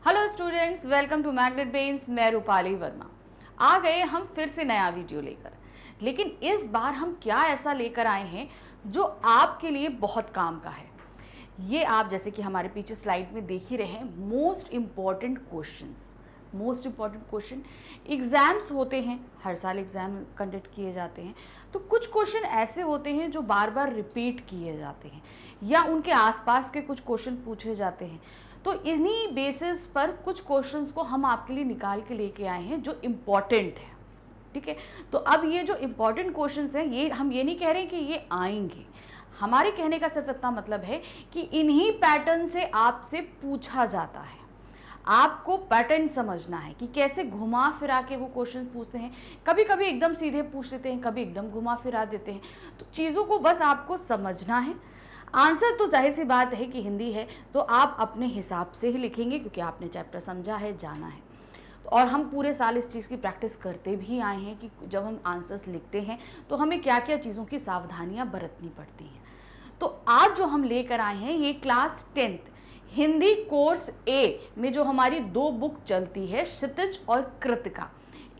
Hello students, welcome to Magnet Brains. मैं रूपाली वर्मा। आ गए हम फिर से नया वीडियो लेकर, लेकिन इस बार हम क्या ऐसा लेकर आए हैं जो आपके लिए बहुत काम का है। ये आप जैसे कि हमारे पीछे स्लाइड में देख ही रहे हैं, मोस्ट इम्पॉर्टेंट क्वेश्चन एग्ज़ाम्स होते हैं। हर साल एग्ज़ाम कंडक्ट किए जाते हैं, तो कुछ क्वेश्चन ऐसे होते हैं जो बार बार रिपीट किए जाते हैं या उनके आसपास के कुछ क्वेश्चन पूछे जाते हैं। तो इन्हीं बेसिस पर कुछ क्वेश्चंस को हम आपके लिए निकाल के लेके आए हैं जो इम्पॉर्टेंट है। ठीक है, तो अब ये जो इम्पॉर्टेंट क्वेश्चंस हैं, ये हम ये नहीं कह रहे हैं कि ये आएंगे। हमारे कहने का सिर्फ इतना मतलब है कि इन्हीं पैटर्न से आपसे पूछा जाता है। आपको पैटर्न समझना है कि कैसे घुमा फिरा के वो क्वेश्चन पूछते हैं। कभी कभी एकदम सीधे पूछ लेते हैं, कभी एकदम घुमा फिरा देते हैं। तो चीज़ों को बस आपको समझना है। आंसर तो जाहिर सी बात है कि हिंदी है तो आप अपने हिसाब से ही लिखेंगे, क्योंकि आपने चैप्टर समझा है, जाना है। और हम पूरे साल इस चीज़ की प्रैक्टिस करते भी आए हैं कि जब हम आंसर्स लिखते हैं तो हमें क्या क्या चीज़ों की सावधानियां बरतनी पड़ती हैं। तो आज जो हम लेकर आए हैं, ये क्लास 10th हिंदी कोर्स ए में जो हमारी दो बुक चलती है, क्षितिज और कृतिका,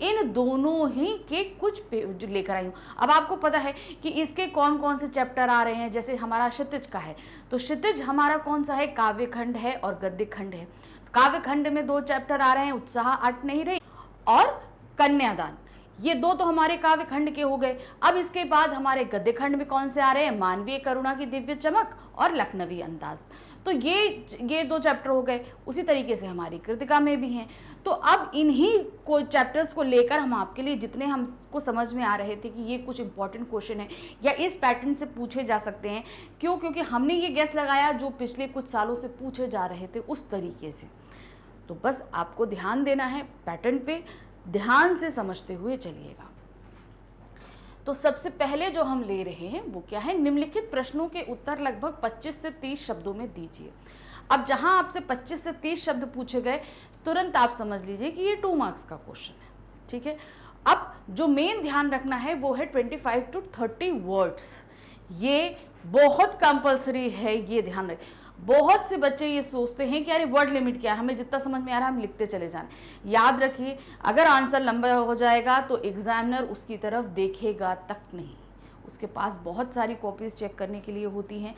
इन दोनों ही के कुछ पेज लेकर आई हूँ। अब आपको पता है कि इसके कौन कौन से चैप्टर आ रहे हैं। जैसे हमारा क्षितिज का है, तो क्षितिज हमारा कौन सा है, काव्य खंड है और गद्य खंड है। काव्य खंड में दो चैप्टर आ रहे हैं, उत्साह अट नहीं रही और कन्यादान। ये दो तो हमारे काव्य खंड के हो गए। अब इसके बाद हमारे गद्य खंड में कौन से आ रहे हैं, मानवीय करुणा की दिव्य चमक और लखनवी अंदाज। तो ये दो चैप्टर हो गए। उसी तरीके से हमारी कृतिका में भी हैं। तो अब इन्हीं को चैप्टर्स को लेकर हम आपके लिए, जितने हमको समझ में आ रहे थे कि ये कुछ इंपॉर्टेंट क्वेश्चन है या इस पैटर्न से पूछे जा सकते हैं, क्योंकि हमने ये गैस लगाया जो पिछले कुछ सालों से पूछे जा रहे थे उस तरीके से। तो बस आपको ध्यान देना है, पैटर्न पे ध्यान से समझते हुए चलिएगा। तो सबसे पहले जो हम ले रहे हैं वो क्या है, निम्नलिखित प्रश्नों के उत्तर लगभग 25 से 30 शब्दों में दीजिए। अब जहां आपसे 25 से 30 शब्द पूछे गए, तुरंत आप समझ लीजिए कि ये 2 मार्क्स का क्वेश्चन है। ठीक है, अब जो मेन ध्यान रखना है वो है 25 to 30 वर्ड्स। ये बहुत कंपल्सरी है, ये ध्यान रखें। बहुत से बच्चे ये सोचते हैं कि अरे वर्ड लिमिट क्या है, हमें जितना समझ में आ रहा है हम लिखते चले जाएं। याद रखिए, अगर आंसर लंबा हो जाएगा तो एग्जामिनर उसकी तरफ देखेगा तक नहीं। उसके पास बहुत सारी कॉपीज चेक करने के लिए होती हैं,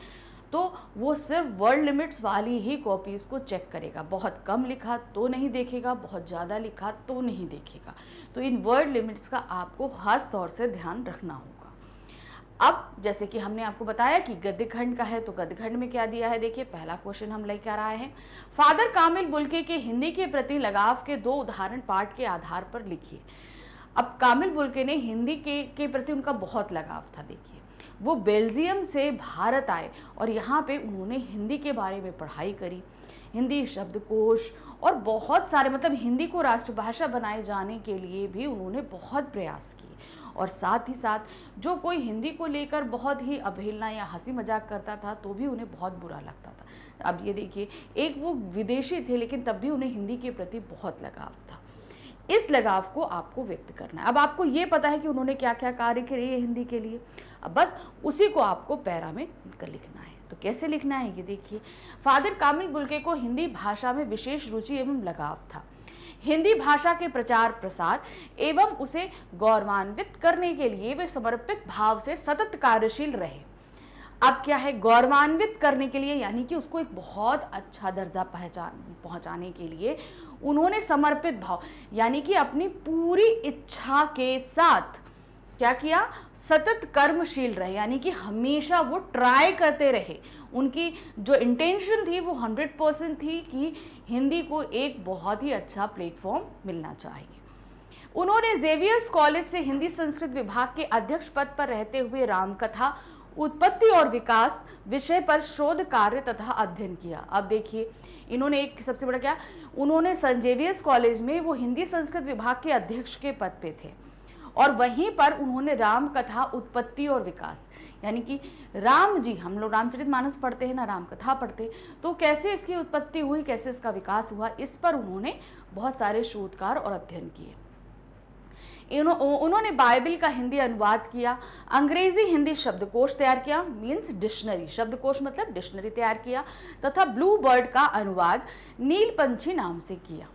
तो वो सिर्फ वर्ड लिमिट्स वाली ही कॉपीज को चेक करेगा। बहुत कम लिखा तो नहीं देखेगा, बहुत ज़्यादा लिखा तो नहीं देखेगा। तो इन वर्ड लिमिट्स का आपको खास तौर से ध्यान रखना होगा। अब जैसे कि हमने आपको बताया कि गद्य खंड का है, तो गद्य खंड में क्या दिया है, देखिए पहला क्वेश्चन हम लेकर आए हैं। फादर कामिल बुल्के के हिंदी के प्रति लगाव के 2 उदाहरण पाठ के आधार पर लिखिए। अब कामिल बुल्के ने हिंदी के प्रति उनका बहुत लगाव था। देखिए, वो बेल्जियम से भारत आए और यहाँ पे उन्होंने हिंदी के बारे में पढ़ाई करी, हिंदी शब्दकोश और बहुत सारे, मतलब हिंदी को राष्ट्रभाषा बनाए जाने के लिए भी उन्होंने बहुत प्रयास किए। और साथ ही साथ जो कोई हिंदी को लेकर बहुत ही अवहेलना या हंसी मजाक करता था तो भी उन्हें बहुत बुरा लगता था। अब ये देखिए, एक वो विदेशी थे लेकिन तब भी उन्हें हिंदी के प्रति बहुत लगाव था। इस लगाव को आपको व्यक्त करना है। अब आपको ये पता है कि उन्होंने क्या क्या कार्य किए हिंदी के लिए, अब बस उसी को आपको पैरा में लिखना है। तो कैसे लिखना है ये देखिए। फादर कामिल बुल्के को हिंदी भाषा में विशेष रुचि एवं लगाव था। हिंदी भाषा के प्रचार प्रसार एवं उसे गौरवान्वित करने के लिए वे समर्पित भाव से सतत कार्यशील रहे। अब क्या है, गौरवान्वित करने के लिए, यानी कि उसको एक बहुत अच्छा दर्जा पहुंचाने के लिए उन्होंने समर्पित भाव, यानी कि अपनी पूरी इच्छा के साथ क्या किया, सतत कर्मशील रहे, यानी कि हमेशा वो ट्राई करते रहे। उनकी जो इंटेंशन थी वो 100% थी कि हिंदी को एक बहुत ही अच्छा प्लेटफॉर्म मिलना चाहिए। उन्होंने जेवियर्स कॉलेज से हिंदी संस्कृत विभाग के अध्यक्ष पद पर रहते हुए रामकथा, उत्पत्ति और विकास विषय पर शोध कार्य तथा अध्ययन किया। अब देखिए, इन्होंने एक सबसे बड़ा क्या, उन्होंने सेंट जेवियर्स कॉलेज में वो हिंदी संस्कृत विभाग के अध्यक्ष के पद पे थे और वहीं पर उन्होंने राम कथा, उत्पत्ति और विकास, यानी कि राम जी, हम लोग रामचरितमानस पढ़ते हैं ना, राम कथा पढ़ते, तो कैसे इसकी उत्पत्ति हुई, कैसे इसका विकास हुआ, इस पर उन्होंने बहुत सारे शोधकार और अध्ययन किए। उन्होंने बाइबल का हिंदी अनुवाद किया, अंग्रेजी हिंदी शब्दकोश तैयार किया, मीन्स डिक्शनरी, शब्दकोश मतलब डिक्शनरी तैयार किया, तथा ब्लू बर्ड का अनुवाद नीलपंछी नाम से किया।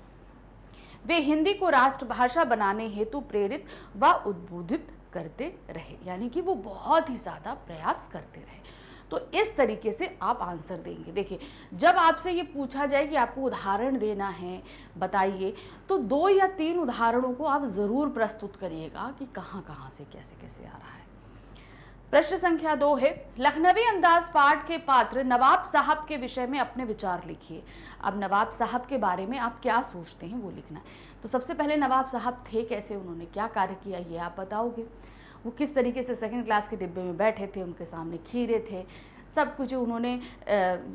वे हिंदी को राष्ट्रभाषा बनाने हेतु प्रेरित व उद्बोधित करते रहे, यानी कि वो बहुत ही ज़्यादा प्रयास करते रहे। तो इस तरीके से आप आंसर देंगे। देखिए, जब आपसे ये पूछा जाए कि आपको उदाहरण देना है, बताइए, तो 2 या 3 उदाहरणों को आप ज़रूर प्रस्तुत करिएगा कि कहाँ कहाँ से कैसे कैसे आ रहा है। प्रश्न संख्या 2 है, लखनवी अंदाज पाठ के पात्र नवाब साहब के विषय में अपने विचार लिखिए। अब नवाब साहब के बारे में आप क्या सोचते हैं वो लिखना है। तो सबसे पहले नवाब साहब थे कैसे, उन्होंने क्या कार्य किया, ये आप बताओगे। वो किस तरीके से सेकंड क्लास के डिब्बे में बैठे थे, उनके सामने खीरे थे, सब कुछ उन्होंने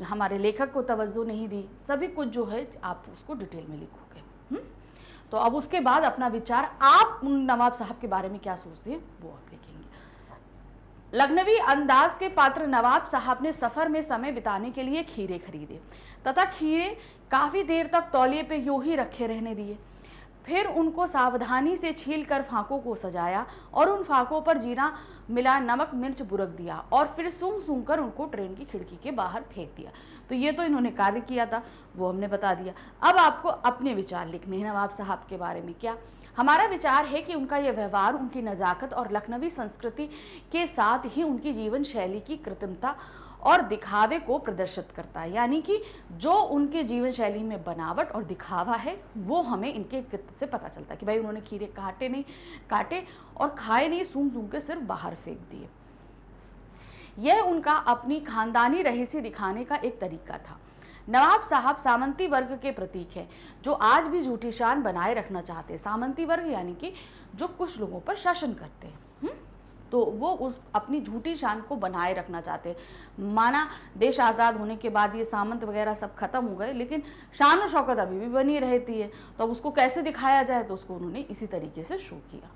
हमारे लेखक को तवज्जो नहीं दी, सभी कुछ जो है आप उसको डिटेल में लिखोगे। तो अब उसके बाद अपना विचार, आप उन नवाब साहब के बारे में क्या सोचते हैं वो आप लिखेंगे। लखनवी अंदाज के पात्र नवाब साहब ने सफर में समय बिताने के लिए खीरे खरीदे तथा खीरे काफी देर तक तौलिए पे यूं ही रखे रहने दिए। फिर उनको सावधानी से छीलकर फाकों को सजाया और उन फाकों पर जीरा मिला नमक मिर्च बुरक दिया और फिर सूंघ सूंघ कर उनको ट्रेन की खिड़की के बाहर फेंक दिया। तो ये तो इन्होंने कार्य किया था, वो हमने बता दिया। अब आपको अपने विचार लिखने हैं नवाब साहब के बारे में। क्या हमारा विचार है कि उनका यह व्यवहार, उनकी नज़ाकत और लखनवी संस्कृति के साथ ही उनकी जीवन शैली की कृत्रिमता और दिखावे को प्रदर्शित करता है, यानी कि जो उनके जीवन शैली में बनावट और दिखावा है वो हमें इनके कृत्य से पता चलता है कि भाई उन्होंने खीरे काटे और खाए नहीं, सूंघ सूंघ के सिर्फ बाहर फेंक दिए। यह उनका अपनी खानदानी रहीसी दिखाने का एक तरीका था। नवाब साहब सामंती वर्ग के प्रतीक हैं जो आज भी झूठी शान बनाए रखना चाहते हैं। सामंती वर्ग यानी कि जो कुछ लोगों पर शासन करते हैं, तो वो उस अपनी झूठी शान को बनाए रखना चाहते हैं। माना देश आज़ाद होने के बाद ये सामंत वगैरह सब खत्म हो गए, लेकिन शान और शौकत अभी भी बनी रहती है। तो अब उसको कैसे दिखाया जाए, तो उसको उन्होंने इसी तरीके से शो किया।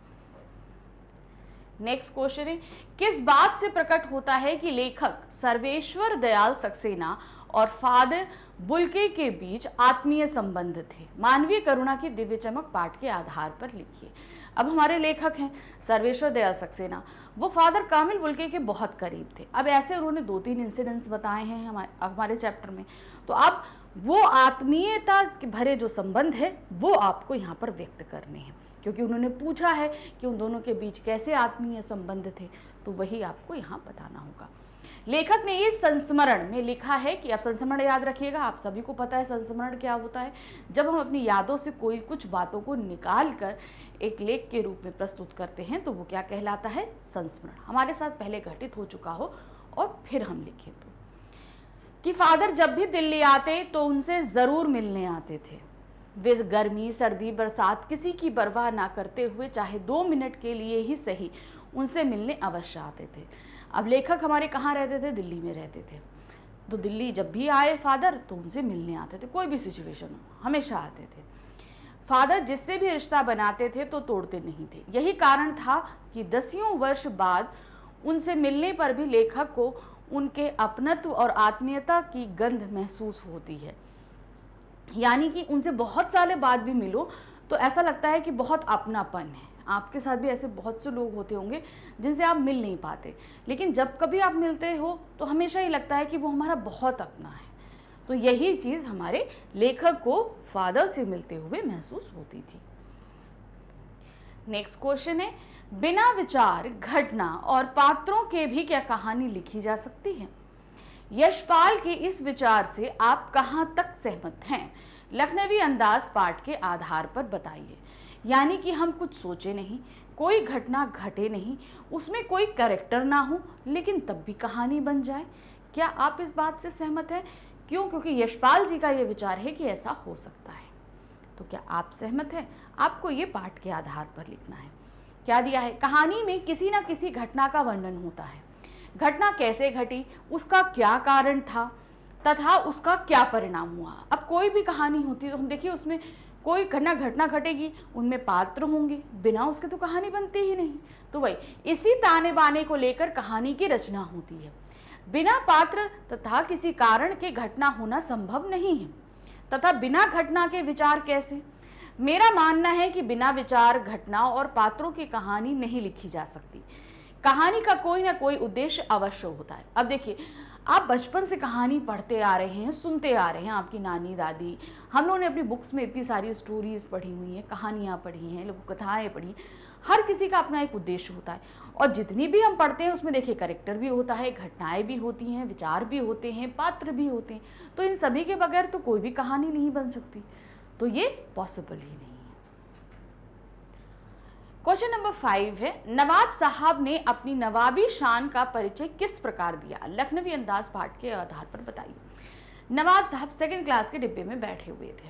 नेक्स्ट क्वेश्चन है, किस बात से प्रकट होता है कि लेखक सर्वेश्वर दयाल सक्सेना और फादर बुल्के के बीच आत्मीय संबंध थे? मानवीय करुणा की दिव्य चमक पाठ के आधार पर लिखिए। अब हमारे लेखक हैं सर्वेश्वर दयाल सक्सेना, वो फादर कामिल बुल्के के बहुत करीब थे। अब ऐसे उन्होंने 2-3 इंसिडेंट्स बताए हैं हमारे चैप्टर में। तो अब वो आत्मीयता भरे जो संबंध है वो आपको यहाँ पर व्यक्त करने हैं, क्योंकि उन्होंने पूछा है कि उन दोनों के बीच कैसे आत्मीय संबंध थे, तो वही आपको यहाँ बताना होगा। लेखक ने इस संस्मरण में लिखा है कि, आप संस्मरण याद रखिएगा, आप सभी को पता है संस्मरण क्या होता है। जब हम अपनी यादों से कोई कुछ बातों को निकाल कर एक लेख के रूप में प्रस्तुत करते हैं तो वो क्या कहलाता है, संस्मरण। हमारे साथ पहले घटित हो चुका हो और फिर हम लिखें तो, कि फादर जब भी दिल्ली आते तो उनसे ज़रूर मिलने आते थे। वे गर्मी सर्दी बरसात किसी की परवाह ना करते हुए चाहे 2 मिनट के लिए ही सही उनसे मिलने अवश्य आते थे। अब लेखक हमारे कहाँ रहते थे, दिल्ली में रहते थे। तो दिल्ली जब भी आए फादर तो उनसे मिलने आते थे, कोई भी सिचुएशन हो हमेशा आते थे। फादर जिससे भी रिश्ता बनाते थे तो तोड़ते नहीं थे। यही कारण था कि 10 वर्ष बाद उनसे मिलने पर भी लेखक को उनके अपनत्व और आत्मीयता की गंध महसूस होती है। यानी कि उनसे बहुत सालों बाद भी मिलो तो ऐसा लगता है कि बहुत अपनापन है। आपके साथ भी ऐसे बहुत से लोग होते होंगे जिनसे आप मिल नहीं पाते, लेकिन जब कभी आप मिलते हो तो हमेशा ही लगता है कि वो हमारा बहुत अपना है। तो यही चीज़ हमारे लेखक को फादर से मिलते हुए महसूस होती थी। नेक्स्ट क्वेश्चन है, बिना विचार, घटना और पात्रों के भी क्या कहानी लिखी जा सकती है? यशपाल के इस विचार से आप कहाँ तक सहमत हैं? लखनवी अंदाज पाठ के आधार पर बताइए। यानी कि हम कुछ सोचे नहीं, कोई घटना घटे नहीं, उसमें कोई कैरेक्टर ना हो, लेकिन तब भी कहानी बन जाए। क्या आप इस बात से सहमत हैं? क्यों? क्योंकि यशपाल जी का ये विचार है कि ऐसा हो सकता है। तो क्या आप सहमत हैं? आपको ये पाठ के आधार पर लिखना है। क्या दिया है? कहानी में किसी न किसी घटना का वर्णन होता है। घटना कैसे घटी, उसका क्या कारण था तथा उसका क्या परिणाम हुआ। अब कोई भी कहानी होती है तो हम देखिए उसमें कोई घटना घटेगी, उनमें पात्र होंगे, बिना उसके तो कहानी बनती ही नहीं। तो वही इसी ताने बाने को लेकर कहानी की रचना होती है। बिना पात्र तथा किसी कारण के घटना होना संभव नहीं है, तथा बिना घटना के विचार कैसे? मेरा मानना है कि बिना विचार, घटना और पात्रों की कहानी नहीं लिखी जा सकती। कहानी का कोई ना कोई उद्देश्य अवश्य होता है। अब देखिए, आप बचपन से कहानी पढ़ते आ रहे हैं, सुनते आ रहे हैं, आपकी नानी दादी, हम लोगों ने अपनी बुक्स में इतनी सारी स्टोरीज पढ़ी हुई हैं, कहानियाँ पढ़ी हैं, लोक कथाएँ पढ़ी। हर किसी का अपना एक उद्देश्य होता है, और जितनी भी हम पढ़ते हैं उसमें देखिए कैरेक्टर भी होता है, घटनाएं भी होती हैं, विचार भी होते हैं, पात्र भी होते हैं। तो इन सभी के बगैर तो कोई भी कहानी नहीं बन सकती, तो ये पॉसिबल ही नहीं है। क्वेश्चन नंबर 5 है, नवाब साहब ने अपनी नवाबी शान का परिचय किस प्रकार दिया? लखनवी अंदाज पाठ के आधार पर बताइए। नवाब साहब 2nd क्लास के डिब्बे में बैठे हुए थे,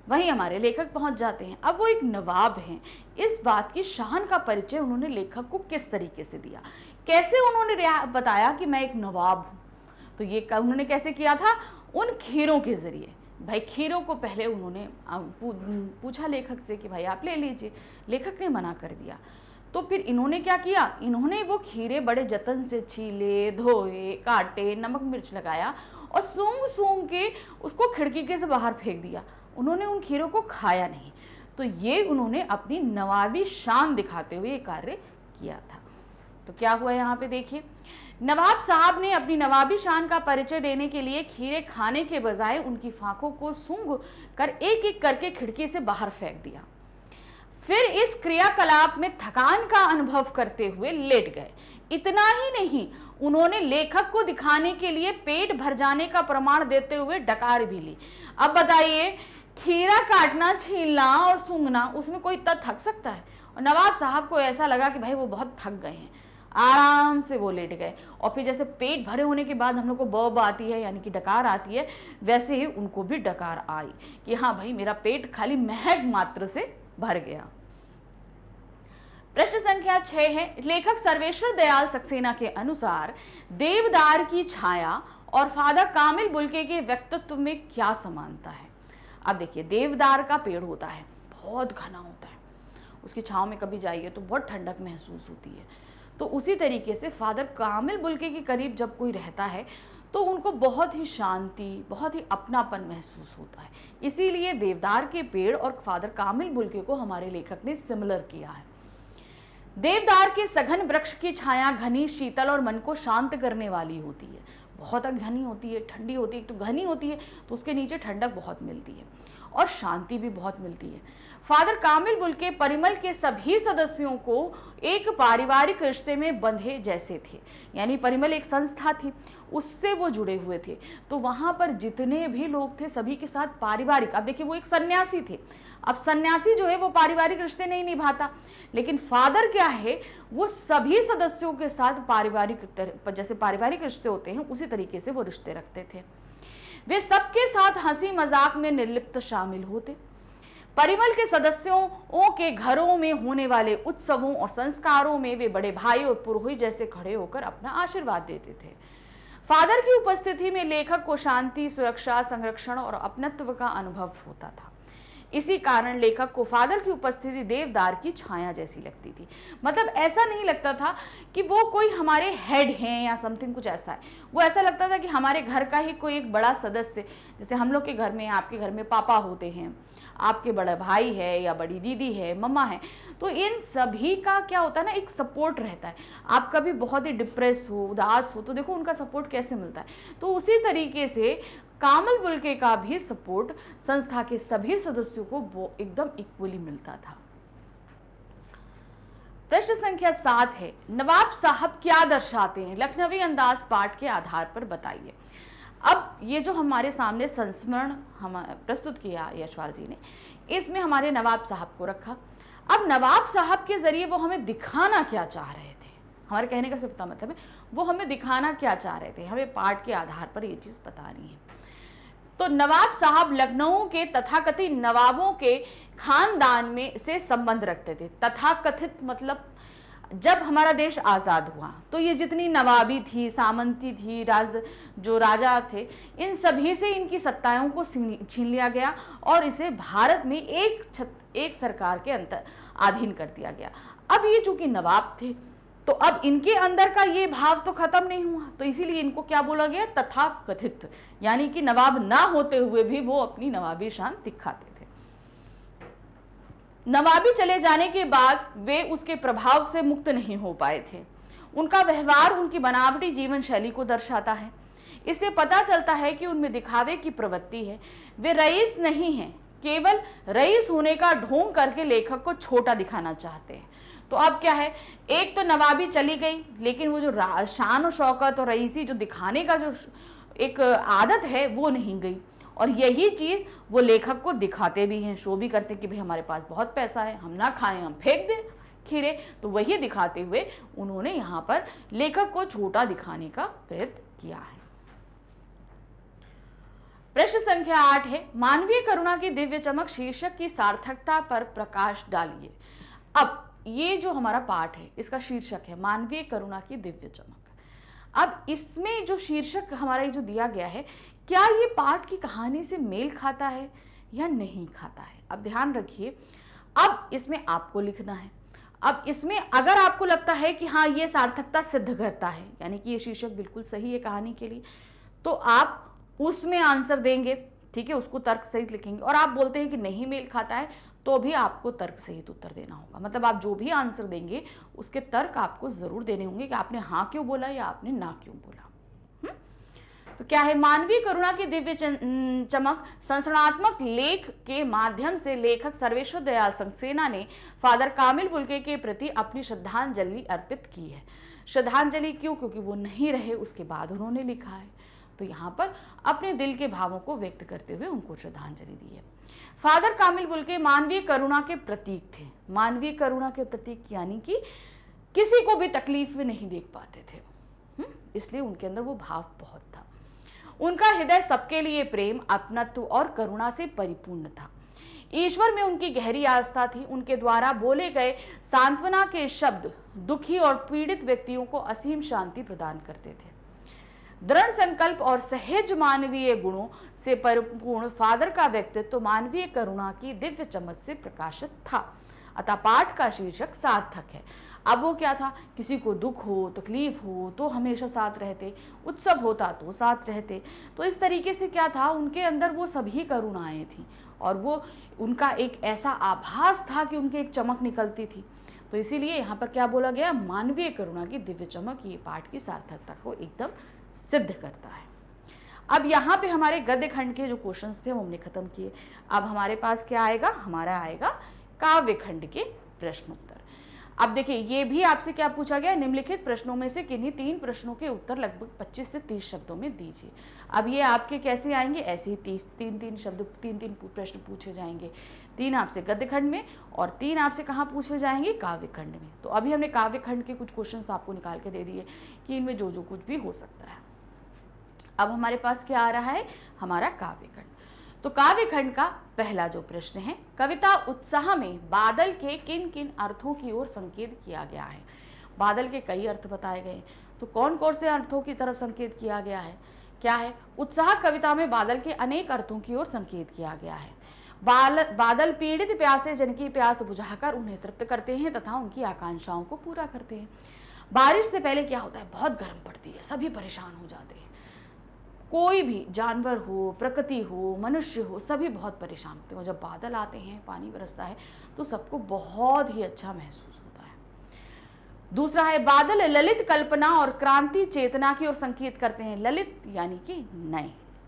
वहीं हमारे लेखक पहुंच जाते हैं। अब वो एक नवाब हैं, इस बात की शान का परिचय उन्होंने लेखक को किस तरीके से दिया, कैसे उन्होंने बताया कि मैं एक नवाब हूँ? तो ये उन्होंने कैसे किया था? उन खीरों के जरिए। भाई खीरों को पहले उन्होंने पूछा लेखक से कि भाई आप ले लीजिए, लेखक ने मना कर दिया। तो फिर इन्होंने क्या किया? इन्होंने वो खीरे बड़े जतन से छीले, धोए, काटे, नमक मिर्च लगाया और सूंघ सूंघ के उसको खिड़की के से बाहर फेंक दिया। उन्होंने उन खीरों को खाया नहीं। तो ये उन्होंने अपनी नवाबी शान दिखाते हुए ये कार्य किया था। तो क्या हुआ यहाँ पे देखिए, नवाब साहब ने अपनी नवाबी शान का परिचय देने के लिए खीरे खाने के बजाय उनकी फांकों को सूंघ कर एक एक करके खिड़की से बाहर फेंक दिया। फिर इस क्रियाकलाप में थकान का अनुभव करते हुए लेट गए। इतना ही नहीं, उन्होंने लेखक को दिखाने के लिए पेट भर जाने का प्रमाण देते हुए डकार भी ली। अब बताइए, खीरा काटना, छीलना और सूंघना, उसमें कोई थक सकता है? और नवाब साहब को ऐसा लगा कि भाई वो बहुत थक गए हैं, आराम से वो लेट गए। और फिर जैसे पेट भरे होने के बाद हम लोग को बब आती है, यानी कि डकार आती है, वैसे ही उनको भी डकार आई कि हाँ भाई मेरा पेट खाली महक मात्र से भर गया। प्रश्न संख्या 6 है, लेखक सर्वेश्वर दयाल सक्सेना के अनुसार देवदार की छाया और फादर कामिल बुल्के के व्यक्तित्व में क्या समानता है? अब देखिए, देवदार का पेड़ होता है, बहुत घना होता है, उसकी छांव में कभी जाइए तो बहुत ठंडक महसूस होती है। तो उसी तरीके से फादर कामिल बुल्के के करीब जब कोई रहता है तो उनको बहुत ही शांति, बहुत ही अपनापन महसूस होता है। इसीलिए देवदार के पेड़ और फादर कामिल बुल्के को हमारे लेखक ने सिमिलर किया है। देवदार के सघन वृक्ष की छाया घनी, शीतल और मन को शांत करने वाली होती है। बहुत घनी होती है, ठंडी होती है, तो घनी होती है तो उसके नीचे ठंडक बहुत मिलती है और शांति भी बहुत मिलती है। फादर कामिल बुल्के परिमल के सभी सदस्यों को एक पारिवारिक रिश्ते में बंधे जैसे थे, यानी परिमल एक संस्था थी, उससे वो जुड़े हुए थे। तो वहां पर जितने भी लोग थे सभी के साथ पारिवारिक, अब देखिए वो एक सन्यासी थे। अब सन्यासी जो है वो पारिवारिक रिश्ते नहीं निभाता, लेकिन फादर क्या है, वो सभी सदस्यों के साथ पारिवारिक, जैसे पारिवारिक रिश्ते होते हैं उसी तरीके से वो रिश्ते रखते थे। वे सबके साथ हंसी मजाक में निर्लिप्त शामिल होते। परिमल के सदस्यों के घरों में होने वाले उत्सवों और संस्कारों में वे बड़े भाई और पुरोहित जैसे खड़े होकर अपना आशीर्वाद देते थे। फादर की उपस्थिति में लेखक को शांति, सुरक्षा, संरक्षण और अपनत्व का अनुभव होता था। इसी कारण लेखक को फादर की उपस्थिति देवदार की छाया जैसी लगती थी। मतलब ऐसा नहीं लगता था कि वो कोई हमारे हेड हैं या समथिंग कुछ ऐसा है, वो ऐसा लगता था कि हमारे घर का ही कोई एक बड़ा सदस्य, जैसे हम लोग के घर में, आपके घर में पापा होते हैं, आपके बड़ा भाई है या बड़ी दीदी है, मम्मा है, तो इन सभी का क्या होता है ना, एक सपोर्ट रहता है। आप कभी बहुत ही डिप्रेस हो, उदास हो, तो देखो उनका सपोर्ट कैसे मिलता है। तो उसी तरीके से कामिल बुल्के का भी सपोर्ट संस्था के सभी सदस्यों को एकदम इक्वली मिलता था। प्रश्न संख्या 7 है, नवाब साहब क्या दर्शाते हैं? लखनवी अंदाज पाठ के आधार पर बताइए। अब ये जो हमारे सामने संस्मरण हम प्रस्तुत किया यशपाल जी ने, इसमें हमारे नवाब साहब को रखा। अब नवाब साहब के जरिए वो हमें दिखाना क्या चाह रहे थे, हमारे कहने का सिर्फ मतलब है वो हमें दिखाना क्या चाह रहे थे, हमें पाठ के आधार पर ये चीज बतानी है। तो नवाब साहब लखनऊ के तथाकथित नवाबों के खानदान में से संबंध रखते थे। तथाकथित मतलब जब हमारा देश आज़ाद हुआ तो ये जितनी नवाबी थी, सामंती थी, जो राजा थे, इन सभी से इनकी सत्ताओं को छीन लिया गया और इसे भारत में एक सरकार के अंतर अधीन कर दिया गया। अब ये चूंकि नवाब थे तो अब इनके अंदर का ये भाव तो खत्म नहीं हुआ, तो इसीलिए इनको क्या बोला गया? तथाकथित, यानी कि नवाब ना होते हुए भी वो अपनी नवाबी शान दिखाते थे। नवाबी चले जाने के बाद वे उसके प्रभाव से मुक्त नहीं हो पाए थे। उनका व्यवहार उनकी बनावटी जीवन शैली को दर्शाता है। इससे पता चलता है कि उनमें दिखावे की प्रवृत्ति है। वे रईस नहीं हैं, केवल रईस होने का ढोंग करके लेखक को छोटा दिखाना चाहते हैं। तो अब क्या है, एक तो नवाबी चली गई, लेकिन वो जो शान और शौकत और रईसी जो दिखाने का जो एक आदत है वो नहीं गई। और यही चीज वो लेखक को दिखाते भी हैं, शो भी करते हैं कि भाई हमारे पास बहुत पैसा है, हम ना खाएं हम फेंक दें खीरे। तो वही दिखाते हुए उन्होंने यहाँ पर लेखक को छोटा दिखाने का प्रयत्न किया है। प्रश्न संख्या 8 है, मानवीय करुणा की दिव्य चमक शीर्षक की सार्थकता पर प्रकाश डालिए। अब ये जो हमारा पाठ है इसका शीर्षक है मानवीय करुणा की दिव्य चमक। अब इसमें जो शीर्षक हमारा जो दिया गया है, क्या ये पाठ की कहानी से मेल खाता है या नहीं खाता है। अब ध्यान रखिए, अब इसमें आपको लिखना है। अब इसमें अगर आपको लगता है कि हाँ ये सार्थकता सिद्ध करता है, यानी कि ये शीर्षक बिल्कुल सही है कहानी के लिए, तो आप उसमें आंसर देंगे, ठीक है, उसको तर्क सहित लिखेंगे। और आप बोलते हैं कि नहीं मेल खाता है, तो भी आपको तर्क सहित उत्तर देना होगा। मतलब आप जो भी आंसर देंगे उसके तर्क आपको जरूर देने होंगे कि आपने हाँ क्यों बोला या आपने ना क्यों बोला। तो क्या है, मानवीय करुणा की दिव्य चमक संरचनात्मक लेख के माध्यम से लेखक सर्वेश्वर दयाल सक्सेना ने फादर कामिल बुल्के के प्रति अपनी श्रद्धांजलि अर्पित की है। श्रद्धांजलि क्यों? क्योंकि वो नहीं रहे, उसके बाद उन्होंने लिखा है। तो यहाँ पर अपने दिल के भावों को व्यक्त करते हुए उनको श्रद्धांजलि दी है। फादर कामिल बुल्के मानवीय करुणा के प्रतीक थे। मानवीय करुणा के प्रतीक यानी कि किसी को भी तकलीफ में नहीं देख पाते थे, इसलिए उनके अंदर वो भाव बहुत था। उनका हृदय सबके लिए प्रेम, अपनत्व और करुणा से परिपूर्ण था। ईश्वर में उनकी गहरी आस्था थी। उनके द्वारा बोले गए सांत्वना के शब्द दुखी और पीड़ित व्यक्तियों को असीम शांति प्रदान करते थे। दृढ़ संकल्प और सहज मानवीय गुणों से परिपूर्ण फादर का व्यक्तित्व मानवीय करुणा की दिव्य चमक से प्रकाशित था। अतः पाठ का शीर्षक सार्थक है। अब वो क्या था, किसी को दुख हो, तकलीफ हो तो हमेशा साथ रहते, उत्सव होता तो साथ रहते। तो इस तरीके से क्या था, उनके अंदर वो सभी करुणाएं थी और वो उनका एक ऐसा आभास था कि उनकी एक चमक निकलती थी। तो इसीलिए यहाँ पर क्या बोला गया, मानवीय करुणा की दिव्य चमक ये पाठ की सार्थकता को एकदम सिद्ध करता है। अब यहाँ पे हमारे गद्य खंड के जो क्वेश्चंस थे वो हमने खत्म किए। अब हमारे पास क्या आएगा, हमारा आएगा काव्य खंड के प्रश्न उत्तर। अब देखिए, ये भी आपसे क्या पूछा गया, निम्नलिखित प्रश्नों में से किन्हीं 3 प्रश्नों के उत्तर लगभग 25 से 30 शब्दों में दीजिए। अब ये आपके कैसे आएंगे, ऐसे ही 3 शब्द 3 प्रश्न पूछे जाएंगे। 3 आपसे गद्य खंड में और 3 आपसे कहाँ पूछे जाएंगे, काव्य खंड में। तो अभी हमने काव्य खंड के कुछ क्वेश्चंस आपको निकाल के दे दिए कि इनमें जो जो कुछ भी हो सकता है। अब हमारे पास क्या आ रहा है, हमारा काव्य खंड। तो काव्य खंड का पहला जो प्रश्न है, कविता उत्साह में बादल के किन किन अर्थों की ओर संकेत किया गया है। बादल के कई अर्थ बताए गए, तो कौन कौन से अर्थों की तरफ संकेत किया गया है, क्या है, उत्साह कविता में बादल के अनेक अर्थों की ओर संकेत किया गया है। बादल पीड़ित प्यासे जन की प्यास बुझाकर उन्हें तृप्त करते हैं तथा उनकी आकांक्षाओं को पूरा करते हैं। बारिश से पहले क्या होता है, बहुत गर्म पड़ती है, सभी परेशान हो जाते हैं। कोई भी जानवर हो, प्रकृति हो, मनुष्य हो, सभी बहुत परेशान होते हैं। और जब बादल आते हैं, पानी बरसता है, तो सबको बहुत ही अच्छा महसूस होता है। दूसरा है, बादल ललित कल्पना और क्रांति चेतना की ओर संकेत करते हैं। ललित यानी कि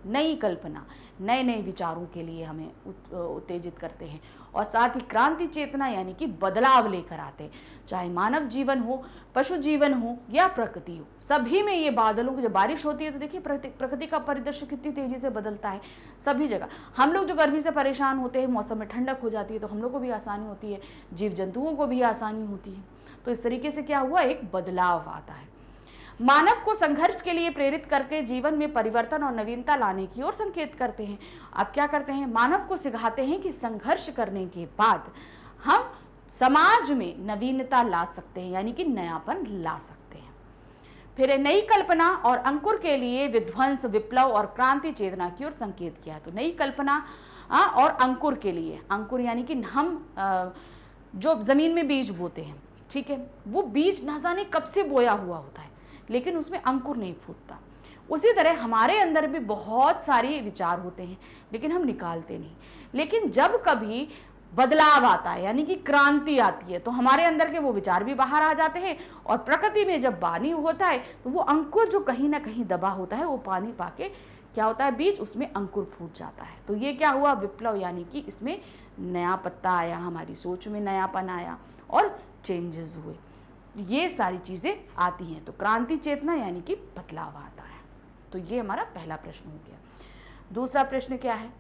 नई कल्पना, नए नए विचारों के लिए हमें उत्तेजित करते हैं। और साथ ही क्रांति चेतना यानी कि बदलाव लेकर आते हैं, चाहे मानव जीवन हो, पशु जीवन हो या प्रकृति हो, सभी में ये बादलों की जब बारिश होती है तो देखिए प्रकृति का परिदृश्य कितनी तेजी से बदलता है। सभी जगह हम लोग जो गर्मी से परेशान होते हैं, मौसम में ठंडक हो जाती है तो हम लोग को भी आसानी होती है, जीव जंतुओं को भी आसानी होती है। तो इस तरीके से क्या हुआ, एक बदलाव आता है। मानव को संघर्ष के लिए प्रेरित करके जीवन में परिवर्तन और नवीनता लाने की ओर संकेत करते हैं। अब क्या करते हैं, मानव को सिखाते हैं कि संघर्ष करने के बाद हम समाज में नवीनता ला सकते हैं, यानी कि नयापन ला सकते हैं। फिर नई कल्पना और अंकुर के लिए विध्वंस, विप्लव और क्रांति चेतना की ओर संकेत किया। तो नई कल्पना और अंकुर के लिए, अंकुर यानी कि हम जो जमीन में बीज बोते हैं, ठीक है, वो बीज ना जाने कब से बोया हुआ होता है, लेकिन उसमें अंकुर नहीं फूटता। उसी तरह हमारे अंदर भी बहुत सारे विचार होते हैं लेकिन हम निकालते नहीं। लेकिन जब कभी बदलाव आता है, यानी कि क्रांति आती है, तो हमारे अंदर के वो विचार भी बाहर आ जाते हैं। और प्रकृति में जब पानी होता है तो वो अंकुर जो कहीं ना कहीं दबा होता है, वो पानी पाके क्या होता है, बीज उसमें अंकुर फूट जाता है। तो ये क्या हुआ, विप्लव, यानी कि इसमें नया पत्ता आया, हमारी सोच में नयापन आया और चेंजेस हुए। ये सारी चीज़ें आती हैं, तो क्रांति चेतना यानी कि बदलाव आता है। तो ये हमारा पहला प्रश्न हो गया। दूसरा प्रश्न क्या है,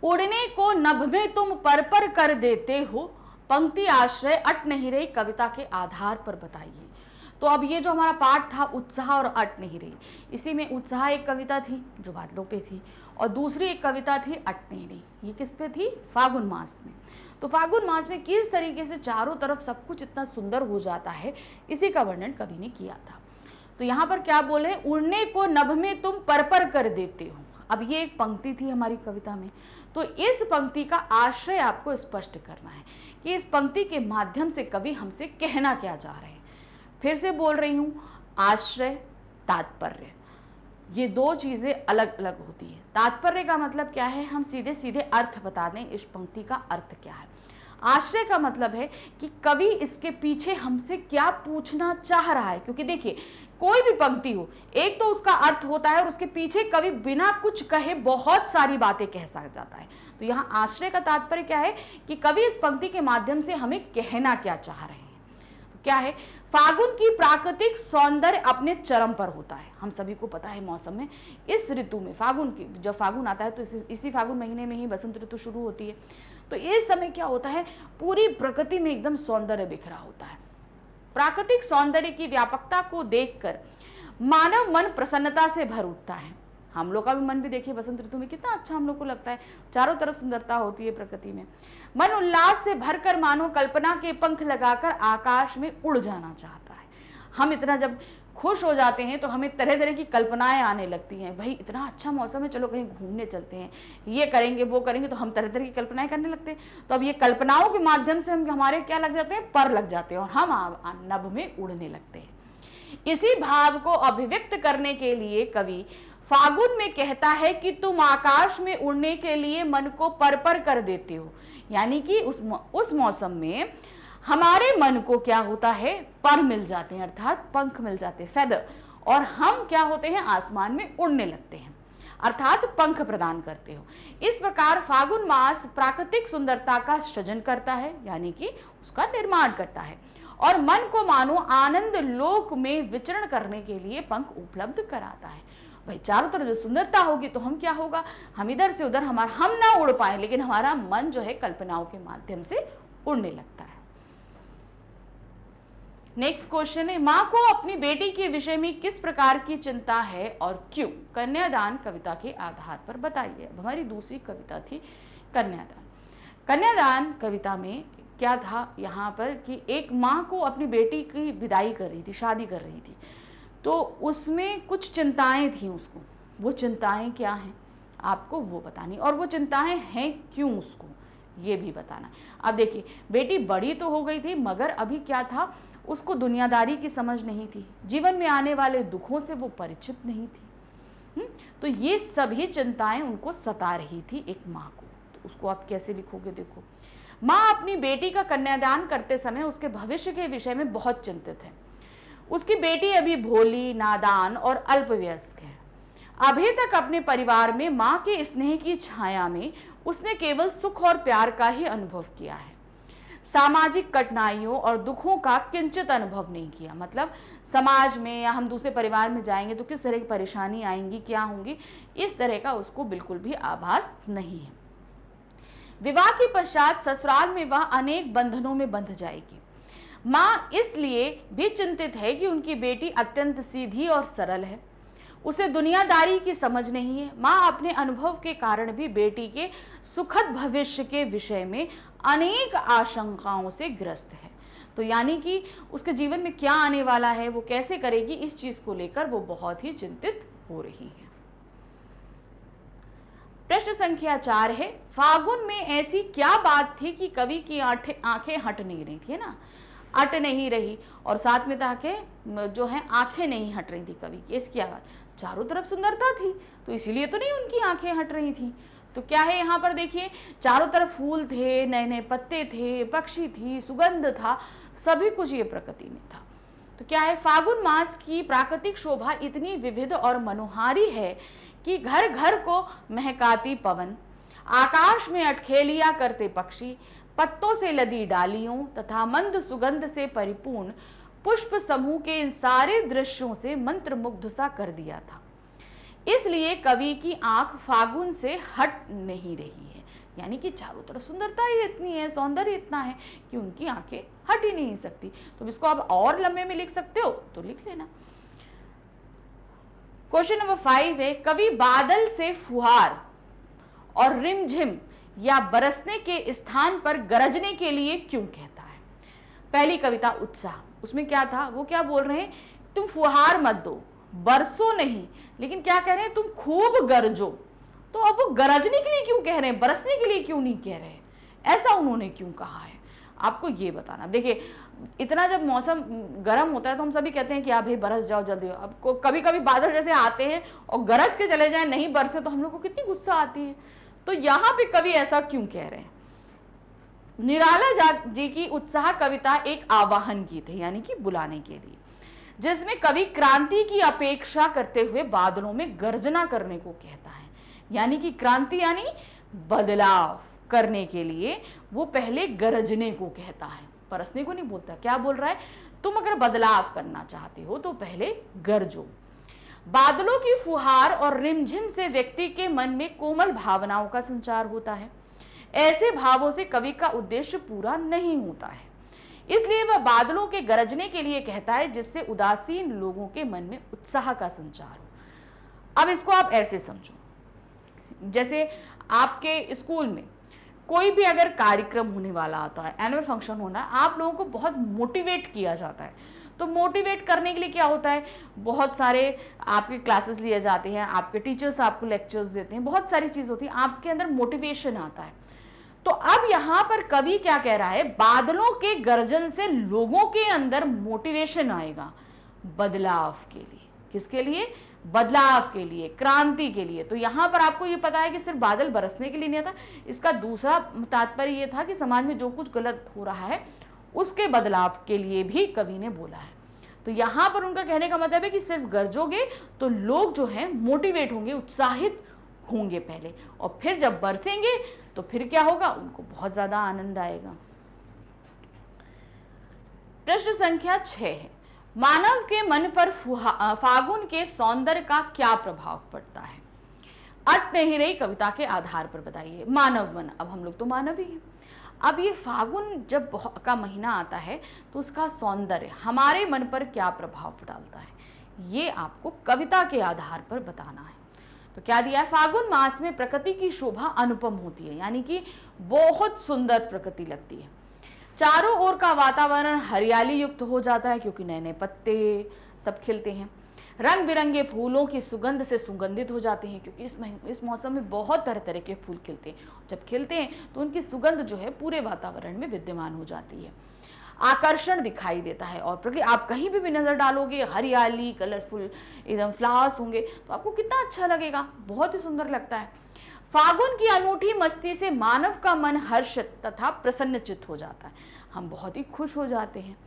उड़ने को नभ में तुम पर कर देते हो, पंक्ति आश्रय अट नहीं रही, कविता के आधार पर बताइए। तो अब ये जो हमारा पाठ था उत्साह और अट नहीं रही, इसी में उत्साह एक कविता थी जो बादलों पे थी, और दूसरी एक कविता थी अट नहीं रही, ये किस पे थी, फागुन मास में। तो फागुन मास में किस तरीके से चारों तरफ सब कुछ इतना सुंदर हो जाता है, इसी का वर्णन कवि ने किया था। तो यहाँ पर क्या बोले, उड़ने को नभ में तुम पर कर देते हो। अब ये एक पंक्ति थी हमारी कविता में, तो इस पंक्ति का आशय आपको स्पष्ट करना है कि इस पंक्ति के माध्यम से कवि हमसे कहना क्या चाह रहे हैं। फिर से बोल रही हूं, आश्रय, तात्पर्य, ये दो चीजें अलग अलग होती है। तात्पर्य का मतलब क्या है, हम सीधे सीधे अर्थ बता दें, इस पंक्ति का अर्थ क्या है। आश्रय का मतलब है कि कवि इसके पीछे हमसे क्या पूछना चाह रहा है, क्योंकि देखिए कोई भी पंक्ति हो, एक तो उसका अर्थ होता है और उसके पीछे कवि बिना कुछ कहे बहुत सारी बातें कह जाता है। तो यहाँ आश्रय का तात्पर्य क्या है कि कवि इस पंक्ति के माध्यम से हमें कहना क्या चाह रहे हैं। तो क्या है, फागुन की प्राकृतिक सौंदर्य अपने चरम पर होता है। हम सभी को पता है मौसम में, इस ऋतु में फागुन की, जब फागुन आता है तो इसी फागुन महीने में ही बसंत ऋतु शुरू होती है। तो इस समय क्या होता है, पूरी प्रकृति में एकदम सौंदर्य बिखरा होता है। प्राकृतिक सौंदर्य की व्यापकता को देखकर मानव मन प्रसन्नता से भर उठता है। हम लोग का भी मन भी देखिए बसंत ऋतु में कितना अच्छा हम लोग को लगता है, चारों तरफ सुंदरता होती है प्रकृति में। मन उल्लास से भरकर मानो कल्पना के पंख लगाकर आकाश में उड़ जाना चाहता है। हम इतना जब खुश हो जाते हैं तो हमें तरह तरह की कल्पनाएं आने लगती हैं, भाई इतना अच्छा मौसम है, चलो कहीं घूमने चलते हैं, ये करेंगे वो करेंगे, तो हम तरह तरह की कल्पनाएं करने लगते हैं। तो अब ये कल्पनाओं के माध्यम से हम हमारे क्या लग जाते हैं, पर लग जाते हैं और हम नभ में उड़ने लगते हैं। इसी भाव को अभिव्यक्त करने के लिए कवि फागुन में कहता है कि तुम आकाश में उड़ने के लिए मन को पर कर देते हो, यानी कि उस मौसम में हमारे मन को क्या होता है, पर मिल जाते हैं, अर्थात पंख मिल जाते हैं, फेदर, और हम क्या होते हैं, आसमान में उड़ने लगते हैं, अर्थात पंख प्रदान करते हो। इस प्रकार फागुन मास प्राकृतिक सुंदरता का सृजन करता है, यानी कि उसका निर्माण करता है, और मन को मानो आनंद लोक में विचरण करने के लिए पंख उपलब्ध कराता है। भाई चारों तरफ जो सुंदरता होगी तो हम क्या होगा, हम इधर से उधर, हम ना उड़ पाए, लेकिन हमारा मन जो है कल्पनाओं के माध्यम से उड़ने लगता है। नेक्स्ट क्वेश्चन है, माँ को अपनी बेटी के विषय में किस प्रकार की चिंता है और क्यों, कन्यादान कविता के आधार पर बताइए। हमारी दूसरी कविता थी कन्यादान। कन्यादान कविता में क्या था यहाँ पर कि एक माँ को अपनी बेटी की विदाई कर रही थी, शादी कर रही थी, तो उसमें कुछ चिंताएं थी उसको। वो चिंताएं क्या हैं आपको वो बतानी, और वो चिंताएं हैं क्यों उसको ये भी बताना। अब देखिए बेटी बड़ी तो हो गई थी, मगर अभी क्या था, उसको दुनियादारी की समझ नहीं थी, जीवन में आने वाले दुखों से वो परिचित नहीं थी। तो ये सभी चिंताएं उनको सता रही थी एक माँ को। तो उसको आप कैसे लिखोगे, देखो, माँ अपनी बेटी का कन्यादान करते समय उसके भविष्य के विषय में बहुत चिंतित है। उसकी बेटी अभी भोली, नादान और अल्पवयस्क है। अभी तक अपने परिवार में माँ के स्नेह की छाया में उसने केवल सुख और प्यार का ही अनुभव किया है, सामाजिक कठिनाइयों और दुखों का किंचित अनुभव नहीं किया। मतलब समाज में या हम दूसरे परिवार में जाएंगे तो किस तरह की परेशानी आएंगी, क्या होंगी, इस तरह का उसको बिल्कुल भी आभास नहीं है। विवाह के पश्चात ससुराल में वह अनेक बंधनों में बंध जाएगी। माँ इसलिए भी चिंतित है कि उनकी बेटी अत्यंत सीधी और सरल है, उसे दुनियादारी की समझ नहीं है। माँ अपने अनुभव के कारण भी बेटी के सुखद भविष्य के विषय में अनेक आशंकाओं से ग्रस्त है। तो यानी कि उसके जीवन में क्या आने वाला है, वो कैसे करेगी, इस चीज को लेकर वो बहुत ही चिंतित हो रही है। प्रश्न संख्या 4 है, फागुन में ऐसी क्या बात थी कि कवि की आंखें हट नहीं रही थी, है ना, अट नहीं रही, और साथ में ताकि जो है आंखें नहीं हट रही थी कवि की। इसकी आवाज, चारों तरफ सुंदरता थी तो इसीलिए तो नहीं उनकी आंखें हट रही थी। तो क्या है यहाँ पर देखिए, चारों तरफ फूल थे, नए नए पत्ते थे, पक्षी थी, सुगंध था, सभी कुछ ये प्रकृति में था। तो क्या है, फागुन मास की प्राकृतिक शोभा इतनी विविध और मनोहारी है कि घर घर को महकाती पवन, आकाश में अटखेलिया करते पक्षी, पत्तों से लदी डालियों तथा मंद सुगंध से परिपूर्ण पुष्प समूह के इन सारे दृश्यों से मंत्रमुग्ध सा कर दिया था। इसलिए कवि की आंख फागुन से हट नहीं रही है, यानी कि चारों तरफ सुंदरता ही इतनी है, सौंदर्य इतना है कि उनकी आंखें हट ही नहीं सकती। तो इसको आप और लंबे में लिख सकते हो तो लिख लेना। क्वेश्चन नंबर 5 है, कवि बादल से फुहार और रिमझिम या बरसने के स्थान पर गरजने के लिए क्यों कहता है? पहली कविता उत्साह, उसमें क्या था, वो क्या बोल रहे हैं, तुम फुहार मत दो, बरसो नहीं, लेकिन क्या कह रहे हैं, तुम खूब गरजो। तो अब वो गरजने के लिए क्यों कह रहे हैं, बरसने के लिए क्यों नहीं कह रहे हैं, ऐसा उन्होंने क्यों कहा है, आपको ये बताना। देखिए, इतना जब मौसम गर्म होता है तो हम सभी कहते हैं कि आप भाई बरस जाओ जल्दी। अब कभी कभी बादल जैसे आते हैं और गरज के चले जाए, नहीं बरसे, तो हम लोग को कितनी गुस्सा आती है। तो यहाँ पे कवि ऐसा क्यों कह रहे हैं? निराला जी की उत्साह कविता एक आवाहन गीत है, यानी कि बुलाने के लिए, जिसमें कवि क्रांति की अपेक्षा करते हुए बादलों में गर्जना करने को कहता है। यानी कि क्रांति यानी बदलाव करने के लिए वो पहले गरजने को कहता है, बरसने को नहीं बोलता। क्या बोल रहा है, तुम अगर बदलाव करना चाहते हो तो पहले गरजो। बादलों की फुहार और रिमझिम से व्यक्ति के मन में कोमल भावनाओं का संचार होता है। ऐसे भावों से कवि का उद्देश्य पूरा नहीं होता है, इसलिए वह बादलों के गरजने के लिए कहता है, जिससे उदासीन लोगों के मन में उत्साह का संचार हो। अब इसको आप ऐसे समझो, जैसे आपके स्कूल में कोई भी अगर कार्यक्रम होने वाला आता है, एनुअल फंक्शन होना है, आप लोगों को बहुत मोटिवेट किया जाता है। तो मोटिवेट करने के लिए क्या होता है, बहुत सारे आपके क्लासेस लिए जाते हैं, आपके टीचर्स आपको लेक्चर्स देते हैं, बहुत सारी चीज होती है, आपके अंदर मोटिवेशन आता है। तो अब यहाँ पर कवि क्या कह रहा है, बादलों के गर्जन से लोगों के अंदर मोटिवेशन आएगा बदलाव के लिए। किसके लिए? बदलाव के लिए, क्रांति के लिए। तो यहाँ पर आपको ये पता है कि सिर्फ बादल बरसने के लिए नहीं था, इसका दूसरा तात्पर्य ये था कि समाज में जो कुछ गलत हो रहा है उसके बदलाव के लिए भी कवि ने बोला है। तो यहाँ पर उनका कहने का मतलब है कि सिर्फ गरजोगे तो लोग जो हैं मोटिवेट होंगे, उत्साहित होंगे पहले, और फिर जब बरसेंगे तो फिर क्या होगा, उनको बहुत ज्यादा आनंद आएगा। प्रश्न संख्या 6 है, मानव के मन पर फागुन के सौंदर्य का क्या प्रभाव पड़ता है? अट नहीं रही कविता के आधार पर बताइए। मानव मन, अब हम लोग तो मानव ही हैं। अब ये फागुन जब का महीना आता है तो उसका सौंदर्य हमारे मन पर क्या प्रभाव डालता है, ये आपको कविता के आधार पर बताना है। तो क्या दिया है, फागुन मास में प्रकृति की शोभा अनुपम होती है, यानी कि बहुत सुंदर प्रकृति लगती है। चारों ओर का वातावरण हरियाली युक्त हो जाता है, क्योंकि नए नए पत्ते सब खिलते हैं। रंग बिरंगे फूलों की सुगंध से सुगंधित हो जाते हैं, क्योंकि इस मौसम में बहुत तरह तरह के फूल खिलते हैं। जब खिलते हैं तो उनकी सुगंध जो है पूरे वातावरण में विद्यमान हो जाती है, आकर्षण दिखाई देता है। और क्योंकि आप कहीं भी नजर डालोगे, हरियाली, कलरफुल एकदम फ्लावर्स होंगे, तो आपको कितना अच्छा लगेगा, बहुत ही सुंदर लगता है। फागुन की अनूठी मस्ती से मानव का मन हर्षित तथा प्रसन्नचित्त हो जाता है, हम बहुत ही खुश हो जाते हैं।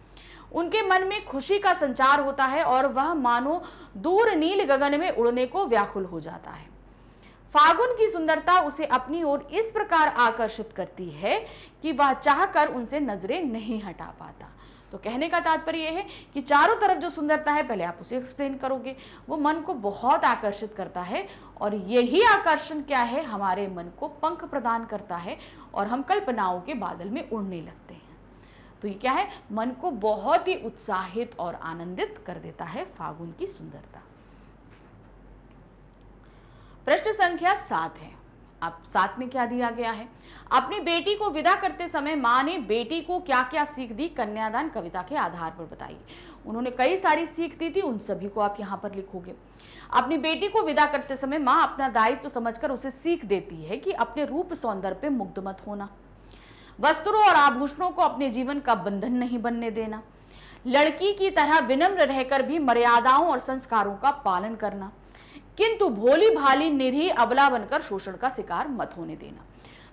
उनके मन में खुशी का संचार होता है और वह मानो दूर नील गगन में उड़ने को व्याकुल हो जाता है। फागुन की सुंदरता उसे अपनी ओर इस प्रकार आकर्षित करती है कि वह चाहकर उनसे नजरें नहीं हटा पाता। तो कहने का तात्पर्य यह है कि चारों तरफ जो सुंदरता है, पहले आप उसे एक्सप्लेन करोगे, वो मन को बहुत आकर्षित करता है, और यही आकर्षण क्या है, हमारे मन को पंख प्रदान करता है और हम कल्पनाओं के बादल में उड़ने लगते हैं। तो ये क्या है, मन को बहुत ही उत्साहित और आनंदित कर देता है फागुन की सुंदरता। प्रश्न संख्या 7 है। अब 7 में क्या दिया गया है, अपनी बेटी को विदा करते समय माँ ने बेटी को क्या क्या सीख दी, कन्यादान कविता के आधार पर बताइए। उन्होंने कई सारी सीख दी थी, उन सभी को आप यहाँ पर लिखोगे। अपनी बेटी को विदा करते समय माँ अपना दायित्व समझकर उसे सीख देती है कि अपने रूप सौंदर्य पे मुग्ध मत होना, वस्त्रों और आभूषणों को अपने जीवन का बंधन नहीं बनने देना, लड़की की तरह विनम्र रहकर भी मर्यादाओं और संस्कारों का पालन करना, किंतु भोली भाली निरीह अबला बनकर शोषण का शिकार मत होने देना।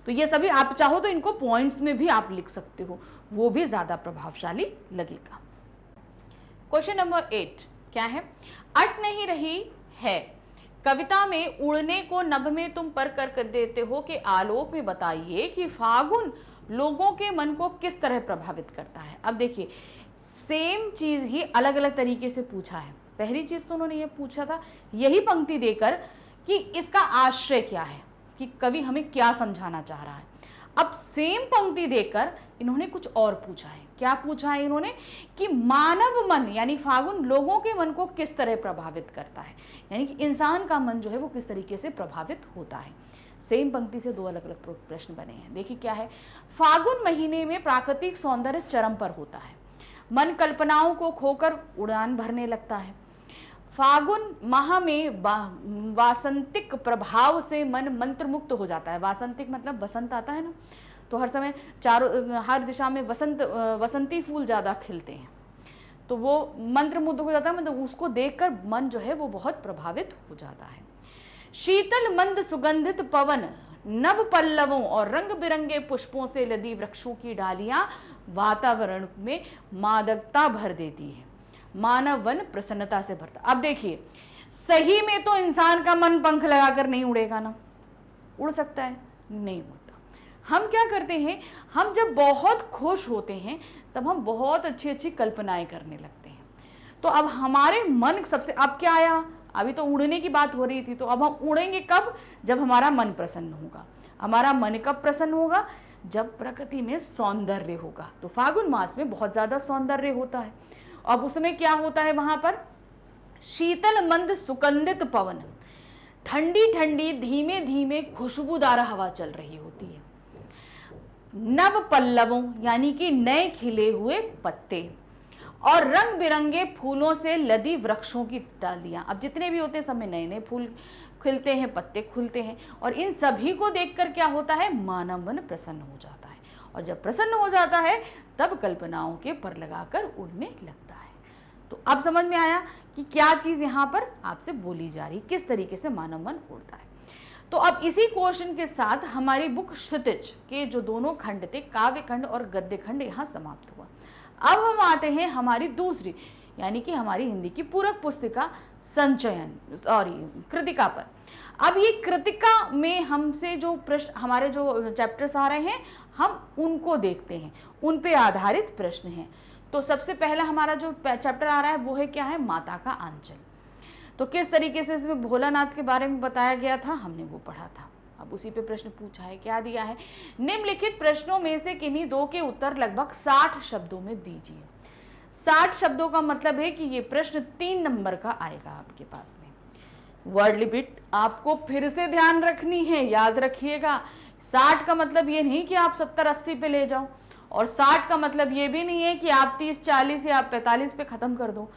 तो ये सभी आप चाहो तो इनको पॉइंट्स में भी आप लिख सकते हो, वो भी ज्यादा प्रभावशाली लगेगा। क्वेश्चन नंबर 8 क्या है? अट नहीं रही है कविता में उड़ने को नभ में तुम पर कर देते हो के आलोक में बताइए कि फागुन लोगों के मन को किस तरह प्रभावित करता है। अब देखिए, सेम चीज ही अलग अलग तरीके से पूछा है। पहली चीज तो उन्होंने ये पूछा था यही पंक्ति देकर कि इसका आश्रय क्या है, कि कवि हमें क्या समझाना चाह रहा है। अब सेम पंक्ति देकर इन्होंने कुछ और पूछा है। क्या पूछा है इन्होंने? कि मानव मन यानी फागुन लोगों के मन को किस तरह प्रभावित करता है, यानी कि इंसान का मन जो है वो किस तरीके से प्रभावित होता है। सेम पंक्ति से दो अलग अलग प्रश्न बने हैं। देखिए क्या है? फागुन महीने में प्राकृतिक सौंदर्य चरम पर होता है, मन कल्पनाओं को खोकर उड़ान भरने लगता है। फागुन माह में वासंतिक प्रभाव से मन मंत्रमुक्त हो जाता है। वासंतिक मतलब बसंत आता है ना, तो हर समय चारों हर दिशा में वसंती फूल ज्यादा खिलते हैं, तो वो मंत्रमुग्ध हो जाता है, मतलब उसको देखकर मन जो है वो बहुत प्रभावित हो जाता है। शीतल मंद सुगंधित पवन नव पल्लवों और रंग बिरंगे पुष्पों से लदी वृक्षों की डालियां वातावरण में मादकता भर देती है, मानव वन प्रसन्नता से भरता। अब देखिए, सही में तो इंसान का मन पंख लगाकर नहीं उड़ेगा ना, उड़ सकता है? नहीं उड़ता। हम क्या करते हैं, हम जब बहुत खुश होते हैं तब हम बहुत अच्छी अच्छी कल्पनाएं करने लगते हैं। तो अब हमारे मन सबसे, अब क्या आया, अभी तो उड़ने की बात हो रही थी, तो अब हम उड़ेंगे कब? जब हमारा मन प्रसन्न होगा। हमारा मन कब प्रसन्न होगा? जब प्रकृति में सौंदर्य होगा। तो फागुन मास में बहुत ज्यादा सौंदर्य होता है। अब उसमें क्या होता है? वहां पर शीतल मंद सुगंधित पवन, ठंडी ठंडी धीमे धीमे खुशबूदार हवा चल रही होती है। नव पल्लवों यानी कि नए खिले हुए पत्ते और रंग बिरंगे फूलों से लदी वृक्षों की डालियां। अब जितने भी होते हैं सब में नए नए फूल खिलते हैं, पत्ते खुलते हैं, और इन सभी को देखकर क्या होता है? मानव मन प्रसन्न हो जाता है, और जब प्रसन्न हो जाता है तब कल्पनाओं के पर लगाकर उड़ने लगता है। तो अब समझ में आया कि क्या चीज यहाँ पर आपसे बोली जा रही, किस तरीके से मानव मन उड़ता है। तो अब इसी क्वेश्चन के साथ हमारी बुक क्षितिज के जो दोनों खंड थे, काव्य खंड और गद्य खंड, यहाँ समाप्त हुआ। अब हम आते हैं हमारी दूसरी यानी कि हमारी हिंदी की पूरक पुस्तिका कृतिका पर। अब ये कृतिका में हमसे जो प्रश्न, हमारे जो चैप्टर्स आ रहे हैं, हम उनको देखते हैं, उन पे आधारित प्रश्न हैं। तो सबसे पहला हमारा जो चैप्टर आ रहा है वो है क्या है? माता का आंचल। तो किस तरीके से इसमें भोलानाथ के बारे में बताया गया था, हमने वो पढ़ा था। अब उसी पे प्रश्न पूछा है। क्या दिया है? निम्नलिखित प्रश्नों में से किन्हीं दो के उत्तर लगभग 60 शब्दों में दीजिए। 60 शब्दों का मतलब है कि ये प्रश्न 3 नंबर का आएगा आपके पास में। वर्ड लिमिट आपको फिर से ध्यान रखनी है, याद रखिएगा। 60 का मतलब ये नहीं कि आप 70-80 पे ले जाओ, और 60 का मतलब ये भी नहीं है कि आप 30-40 या 45 पे खत्म कर दो।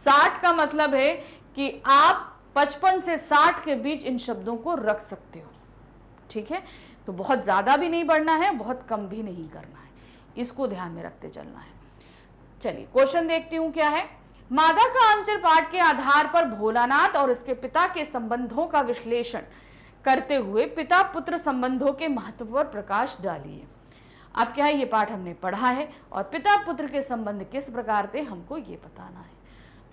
60 का मतलब है कि आप 55 से 60 के बीच इन शब्दों को रख सकते हो। ठीक है, तो बहुत ज्यादा भी नहीं बढ़ना है, बहुत कम भी नहीं करना है, इसको ध्यान में रखते चलना है। चलिए क्वेश्चन देखती हूं क्या है। मादा का आंचल पाठ के आधार पर भोलानाथ और उसके पिता के संबंधों का विश्लेषण करते हुए पिता पुत्र संबंधों के महत्व पर प्रकाश डालिए। अब क्या है, ये पाठ हमने पढ़ा है, और पिता पुत्र के संबंध किस प्रकार थे हमको ये बताना है।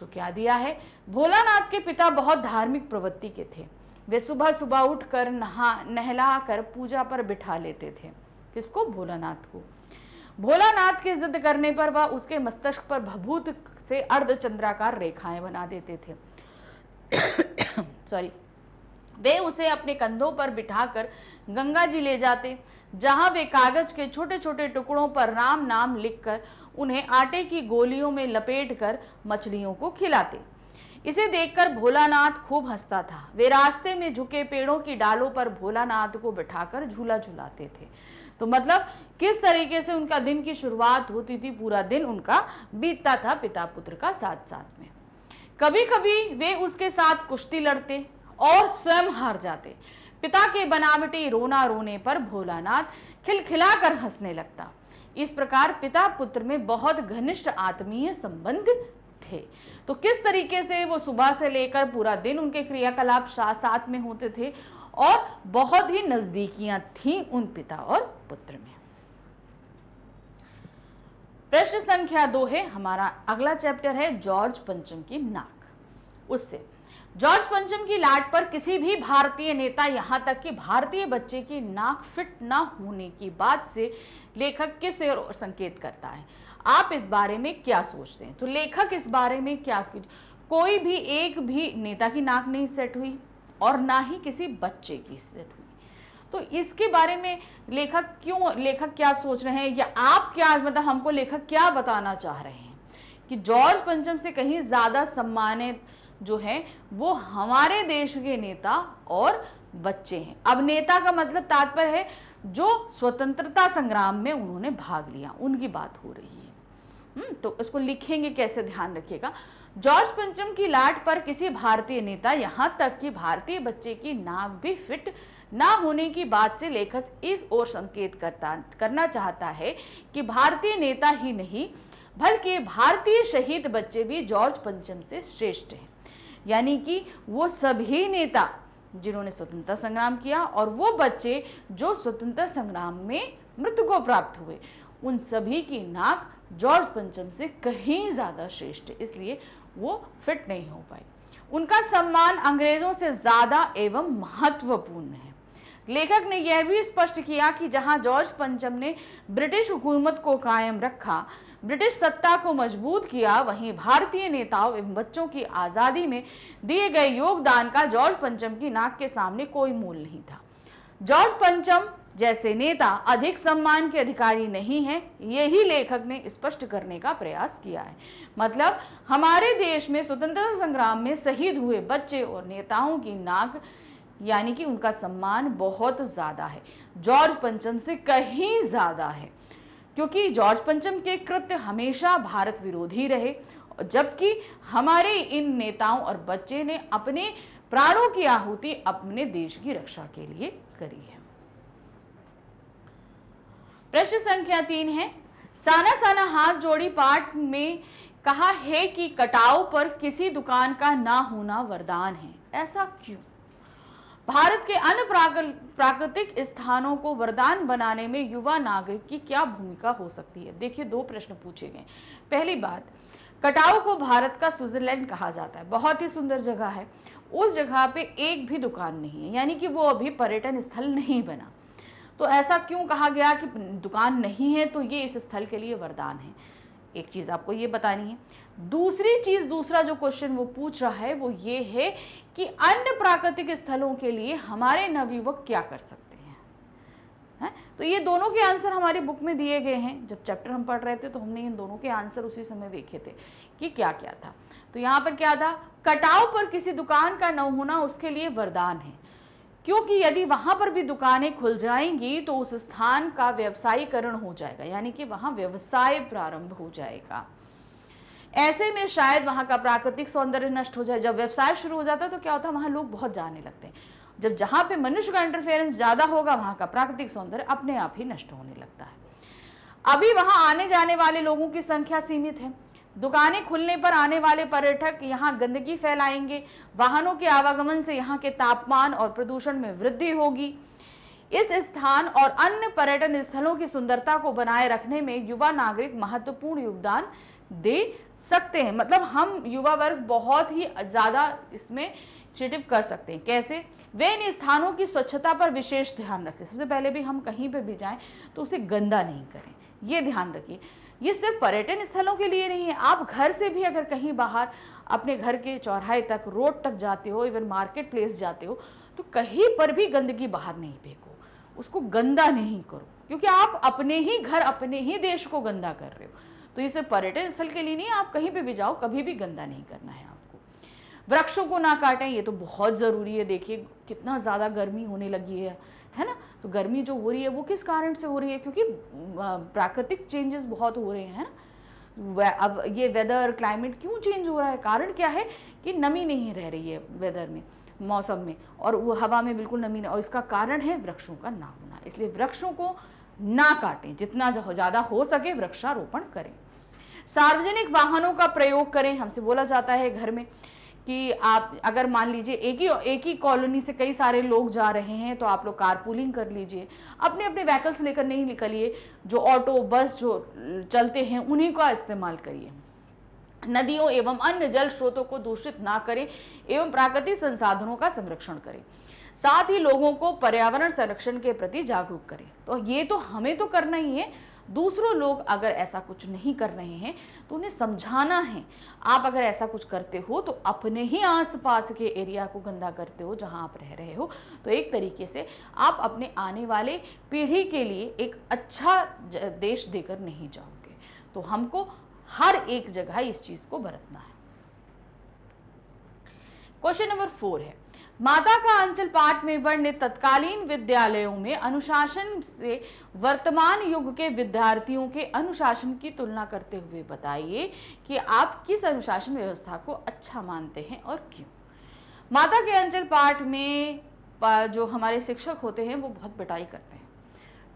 तो क्या दिया है? भोलानाथ के पिता बहुत धार्मिक प्रवृत्ति के थे। वे सुबह सुबह उठकर नहला कर पूजा पर बिठा लेते थे। किसको? भोलानाथ को। भोलानाथ के जिद करने पर वह उसके मस्तिष्क पर भभूत से अर्धचंद्राकार रेखाएं बना देते थे। सॉरी। वे उसे अपने कंधों पर बिठाकर गंगा जी ले जाते, जहां वे कागज के छोटे छोटे टुकड़ों पर राम नाम लिखकर उन्हें आटे की गोलियों में लपेटकर मछलियों को खिलाते। इसे देखकर भोलानाथ खूब हंसता था। वे रास्ते में झुके पेड़ों की डालों पर भोलानाथ को बिठाकर झूला झुलाते थे। तो मतलब किस तरीके से उनका दिन की शुरुआत होती थी, पूरा दिन उनका बीतता था पिता पुत्र का साथ साथ में। कभी कभी वे उसके साथ कुश्ती लड़ते और स्वयं हार जाते। पिता के बनावटी रोना रोने पर भोलानाथ खिलखिलाकर हंसने लगता। इस प्रकार पिता पुत्र में बहुत घनिष्ठ आत्मीय संबंध थे। तो किस तरीके से वो सुबह से लेकर पूरा दिन उनके क्रियाकलाप साथ में होते थे और बहुत ही नजदीकियां थीं उन पिता और पुत्र में। प्रश्न संख्या 2 है, हमारा अगला चैप्टर है जॉर्ज पंचम की नाक। उससे जॉर्ज पंचम की लाट पर किसी भी भारतीय नेता, यहां तक कि भारतीय बच्चे की नाक फिट ना होने की बात से लेखक किस ओर संकेत करता है? आप इस बारे में क्या सोचते हैं? तो लेखक इस बारे में क्या, कोई भी एक भी नेता की नाक नहीं सेट हुई और ना ही किसी बच्चे की सेट हुई। तो इसके बारे में लेखक क्या सोच रहे हैं, या आप क्या, मतलब हमको लेखक क्या बताना चाह रहे हैं कि जॉर्ज पंचम से कहीं ज्यादा सम्मानित जो है वो हमारे देश के नेता और बच्चे हैं। अब नेता का मतलब तात्पर्य है जो स्वतंत्रता संग्राम में उन्होंने भाग लिया, उनकी बात हो रही है। तो इसको लिखेंगे कैसे, ध्यान रखिएगा। जॉर्ज पंचम की लाट पर किसी भारतीय नेता, यहां तक कि भारतीय बच्चे की नाक भी फिट ना होने की बात से लेखक इस ओर संकेत करना चाहता है कि भारतीय नेता ही नहीं बल्कि भारतीय शहीद बच्चे भी जॉर्ज पंचम से श्रेष्ठ हैं। यानी कि वो सभी नेता जिन्होंने स्वतंत्रता संग्राम किया और वो बच्चे जो स्वतंत्रता संग्राम में मृत्यु को प्राप्त हुए, उन सभी की नाक जॉर्ज पंचम से कहीं ज्यादा श्रेष्ठ है, इसलिए वो फिट नहीं हो पाई। उनका सम्मान अंग्रेजों से ज्यादा एवं महत्वपूर्ण है। लेखक ने यह भी स्पष्ट किया कि जहां जॉर्ज पंचम ने ब्रिटिश हुकूमत को कायम रखा, ब्रिटिश सत्ता को मजबूत किया, वहीं भारतीय नेताओं एवं बच्चों की आजादी में दिए गए योगदान का जॉर्ज पंचम की नाक के सामने कोई मूल नहीं था। जॉर्ज पंचम जैसे नेता अधिक सम्मान के अधिकारी नहीं हैं, यही लेखक ने स्पष्ट करने का प्रयास किया है। मतलब हमारे देश में स्वतंत्रता संग्राम में शहीद हुए बच्चे और नेताओं की नाक, यानी कि उनका सम्मान बहुत ज्यादा है, जॉर्ज पंचम से कहीं ज्यादा है, क्योंकि जॉर्ज पंचम के कृत्य हमेशा भारत विरोधी रहे, जबकि हमारे इन नेताओं और बच्चे ने अपने प्राणों की आहुति अपने देश की रक्षा के लिए करी है। प्रश्न संख्या 3 है, साना साना हाथ जोड़ी पाठ में कहा है कि कटाव पर किसी दुकान का ना होना वरदान है, ऐसा क्यों? भारत के अन्य प्राकृतिक स्थानों को वरदान बनाने में युवा नागरिक की क्या भूमिका हो सकती है? देखिए, 2 प्रश्न पूछे गए। पहली बात, कटाव को भारत का स्विट्जरलैंड कहा जाता है, बहुत ही सुंदर जगह है, उस जगह पे एक भी दुकान नहीं है, यानी कि वो अभी पर्यटन स्थल नहीं बना। तो ऐसा क्यों कहा गया कि दुकान नहीं है? तो ये इस स्थल के लिए वरदान है, एक चीज आपको ये बतानी है। दूसरी चीज, दूसरा जो क्वेश्चन वो पूछ रहा है वो ये है कि अन्य प्राकृतिक स्थलों के लिए हमारे नवयुवक क्या कर सकते हैं? तो ये दोनों के आंसर हमारी बुक में दिए गए हैं। जब चैप्टर हम पढ़ रहे थे तो हमने इन दोनों के आंसर उसी समय देखे थे कि क्या क्या था। तो यहाँ पर क्या था, कटाव पर किसी दुकान का न होना उसके लिए वरदान है, क्योंकि यदि वहां पर भी दुकानें खुल जाएंगी तो उस स्थान का व्यवसायीकरण हो जाएगा, यानी कि वहां व्यवसाय प्रारंभ हो जाएगा। ऐसे में शायद वहां का प्राकृतिक सौंदर्य नष्ट हो जाए। जब व्यवसाय शुरू हो जाता है तो क्या होता है, वहां लोग बहुत जाने लगते हैं। जब जहां पे मनुष्य का इंटरफेरेंस ज्यादा होगा, वहां का प्राकृतिक सौंदर्य अपने आप ही नष्ट होने लगता है। अभी वहां आने जाने वाले लोगों की संख्या सीमित है। दुकानें खुलने पर आने वाले पर्यटक यहाँ गंदगी फैलाएंगे, वाहनों के आवागमन से यहाँ के तापमान और प्रदूषण में वृद्धि होगी। इस स्थान और अन्य पर्यटन स्थलों की सुंदरता को बनाए रखने में युवा नागरिक महत्वपूर्ण योगदान दे सकते हैं। मतलब हम युवा वर्ग बहुत ही ज्यादा इसमें इनिशिएटिव कर सकते हैं। कैसे? वे इन स्थानों की स्वच्छता पर विशेष ध्यान रखें। सबसे पहले भी हम कहीं पर भी जाएं तो उसे गंदा नहीं करें, ये ध्यान रखिए। ये सिर्फ पर्यटन स्थलों के लिए नहीं है, आप घर से भी अगर कहीं बाहर अपने घर के चौराहे तक, रोड तक जाते हो, इवन मार्केट प्लेस जाते हो, तो कहीं पर भी गंदगी बाहर नहीं फेंको, उसको गंदा नहीं करो, क्योंकि आप अपने ही घर, अपने ही देश को गंदा कर रहे हो। तो ये सिर्फ पर्यटन स्थल के लिए नहीं, आप कहीं पे भी जाओ, कभी भी गंदा नहीं करना है आपको। वृक्षों को ना काटें, ये तो बहुत जरूरी है। देखिए कितना ज्यादा गर्मी होने लगी है ना? तो गर्मी जो हो रही है वो किस कारण से हो रही है? क्योंकि प्राकृतिक चेंजेस बहुत हो रहे हैं ना। अब ये वेदर, क्लाइमेट क्यों चेंज हो रहा है? कारण क्या है कि नमी नहीं रह रही है वेदर में, मौसम में, और वो हवा में बिल्कुल नमी नहीं, और इसका कारण है वृक्षों का ना होना। इसलिए वृक्षों को ना काटें, जितना ज़्यादा हो सके वृक्षारोपण करें। सार्वजनिक वाहनों का प्रयोग करें। हमसे बोला जाता है घर में कि आप अगर मान लीजिए एक ही कॉलोनी से कई सारे लोग जा रहे हैं तो आप लोग कारपूलिंग कर लीजिए, अपने अपने व्हीकल्स लेकर नहीं निकलिए, जो ऑटो बस जो चलते हैं उन्हीं का इस्तेमाल करिए। नदियों एवं अन्य जल स्रोतों को दूषित ना करें एवं प्राकृतिक संसाधनों का संरक्षण करें। साथ ही लोगों को पर्यावरण संरक्षण के प्रति जागरूक करें। तो ये तो हमें तो करना ही है, दूसरों लोग अगर ऐसा कुछ नहीं कर रहे हैं तो उन्हें समझाना है। आप अगर ऐसा कुछ करते हो तो अपने ही आसपास के एरिया को गंदा करते हो जहां आप रह रहे हो, तो एक तरीके से आप अपने आने वाले पीढ़ी के लिए एक अच्छा देश देकर नहीं जाओगे। तो हमको हर एक जगह इस चीज को बरतना है। क्वेश्चन नंबर 4 है, माता का अंचल पाठ में वर्णित तत्कालीन विद्यालयों में अनुशासन से वर्तमान युग के विद्यार्थियों के अनुशासन की तुलना करते हुए बताइए कि आप किस अनुशासन व्यवस्था को अच्छा मानते हैं और क्यों। माता के अंचल पाठ में जो हमारे शिक्षक होते हैं वो बहुत पिटाई करते हैं,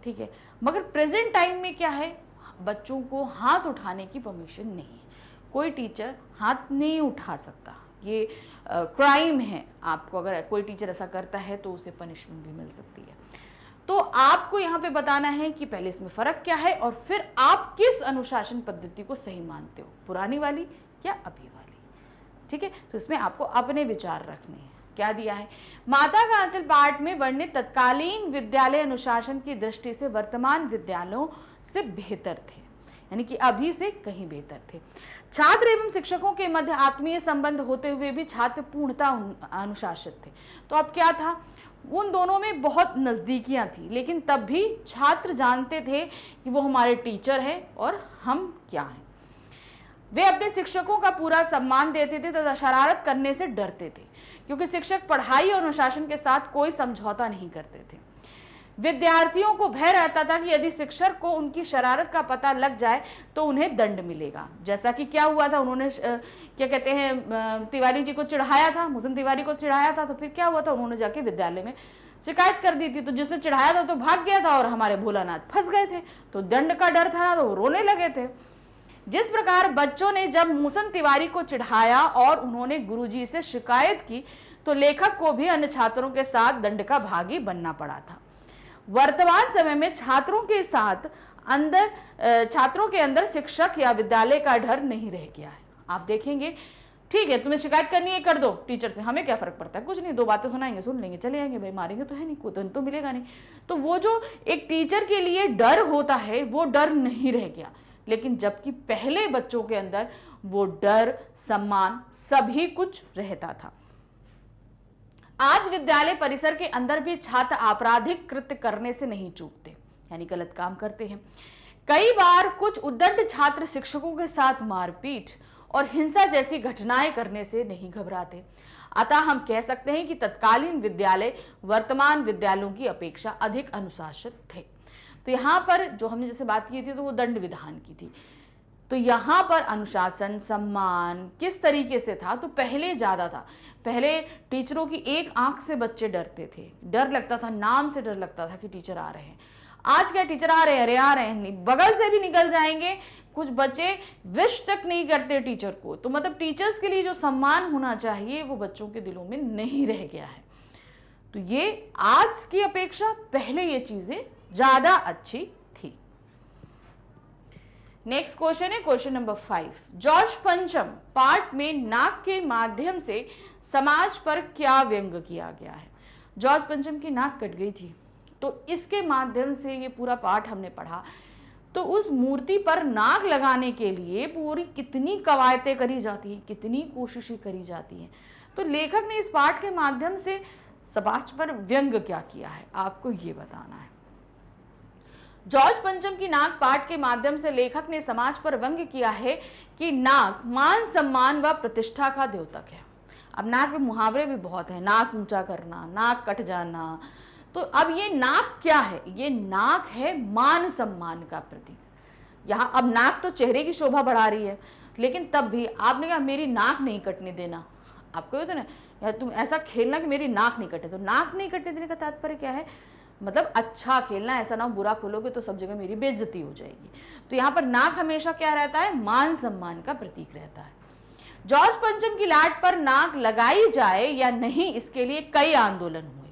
ठीक है, मगर प्रेजेंट टाइम में क्या है, बच्चों को हाथ उठाने की परमिशन नहीं है। कोई टीचर हाथ नहीं उठा सकता, ये क्राइम है। आपको अगर कोई टीचर ऐसा करता है तो उसे पनिशमेंट भी मिल सकती है। तो आपको यहाँ पे बताना है कि पहले इसमें फर्क क्या है और फिर आप किस अनुशासन पद्धति को सही मानते हो, पुरानी वाली या अभी वाली, ठीक है। तो इसमें आपको अपने विचार रखने हैं। क्या दिया है, माता का अंचल पाठ में वर्णित तत्कालीन विद्यालय अनुशासन की दृष्टि से वर्तमान विद्यालयों से बेहतर थे, यानी कि अभी से कहीं बेहतर थे। छात्र एवं शिक्षकों के मध्य आत्मीय संबंध होते हुए भी छात्र पूर्णतः अनुशासित थे। तो अब क्या था, उन दोनों में बहुत नजदीकियां थी, लेकिन तब भी छात्र जानते थे कि वो हमारे टीचर हैं और हम क्या हैं। वे अपने शिक्षकों का पूरा सम्मान देते थे तथा शरारत करने से डरते थे, क्योंकि शिक्षक पढ़ाई और अनुशासन के साथ कोई समझौता नहीं करते थे। विद्यार्थियों को भय रहता था कि यदि शिक्षक को उनकी शरारत का पता लग जाए तो उन्हें दंड मिलेगा। जैसा कि क्या हुआ था, उन्होंने क्या कहते हैं तिवारी जी को चिढ़ाया था, मुसन तिवारी को चिढ़ाया था, तो फिर क्या हुआ था, उन्होंने जाके विद्यालय में शिकायत कर दी थी। तो जिसने चिढ़ाया था तो भाग गया था और हमारे भोलानाथ फंस गए थे, तो दंड का डर था तो वो रोने लगे थे। जिस प्रकार बच्चों ने जब मुसन तिवारी को चिढ़ाया और उन्होंने गुरुजी से शिकायत की तो लेखक को भी अन्य छात्रों के साथ दंड का भागी बनना पड़ा था। वर्तमान समय में छात्रों के अंदर शिक्षक या विद्यालय का डर नहीं रह गया है। आप देखेंगे, ठीक है, तुम्हें शिकायत करनी है कर दो टीचर से, हमें क्या फर्क पड़ता है, कुछ नहीं, 2 बातें सुनाएंगे, सुन लेंगे, चले जाएंगे, भाई मारेंगे तो है नहीं, कोई दंड तो मिलेगा नहीं। तो वो जो एक टीचर के लिए डर होता है वो डर नहीं रह गया, लेकिन जबकि पहले बच्चों के अंदर वो डर, सम्मान सभी कुछ रहता था। आज विद्यालय परिसर के अंदर भी छात्र आपराधिक कृत्य करने से नहीं चूकते, यानी गलत काम करते हैं। कई बार कुछ उद्दंड छात्र शिक्षकों के साथ मारपीट और हिंसा जैसी घटनाएं करने से नहीं घबराते। अतः हम कह सकते हैं कि तत्कालीन विद्यालय वर्तमान विद्यालयों की अपेक्षा अधिक अनुशासित थे। तो यहाँ पर जो हमने जैसे बात की थी तो वो दंड विधान की थी, तो यहाँ पर अनुशासन, सम्मान किस तरीके से था, तो पहले ज्यादा था। पहले टीचरों की एक आंख से बच्चे डरते थे, डर लगता था, नाम से डर लगता था कि टीचर आ रहे हैं। आज क्या, टीचर आ रहे हैं, अरे आ रहे हैं, बगल से भी निकल जाएंगे। कुछ बच्चे विश तक नहीं करते टीचर को। तो मतलब टीचर्स के लिए जो सम्मान होना चाहिए वो बच्चों के दिलों में नहीं रह गया है। तो ये आज की अपेक्षा पहले ये चीजें ज्यादा अच्छी थी। नेक्स्ट क्वेश्चन है क्वेश्चन नंबर 5। जॉर्ज पंचम पाठ में नाक के माध्यम से समाज पर क्या व्यंग किया गया है। जॉर्ज पंचम की नाक कट गई थी, तो इसके माध्यम से ये पूरा पाठ हमने पढ़ा। तो उस मूर्ति पर नाक लगाने के लिए पूरी कितनी कवायतें करी जाती हैं, कितनी कोशिशें करी जाती हैं। तो लेखक ने इस पाठ के माध्यम से समाज पर व्यंग क्या किया है, आपको ये बताना है। जॉर्ज पंचम की नाक पाठ के माध्यम से लेखक ने समाज पर व्यंग किया है कि नाक मान सम्मान व प्रतिष्ठा का द्योतक है। अब नाक में मुहावरे भी बहुत है, नाक ऊंचा करना, नाक कट जाना। तो अब ये नाक क्या है, ये नाक है मान सम्मान का प्रतीक। यहाँ अब नाक तो चेहरे की शोभा बढ़ा रही है, लेकिन तब भी आपने कहा मेरी नाक नहीं कटने देना, आपको ये तो ना, या तुम ऐसा खेलना कि मेरी नाक नहीं कटे। तो नाक नहीं कटने देने का तात्पर्य क्या है, मतलब अच्छा खेलना, ऐसा ना हो बुरा खोलोगे तो सब जगह मेरी बेइज्जती हो जाएगी। तो यहाँ पर नाक हमेशा क्या रहता है, मान सम्मान का प्रतीक रहता है। जॉर्ज पंचम की लाट पर नाक लगाई जाए या नहीं, इसके लिए कई आंदोलन हुए।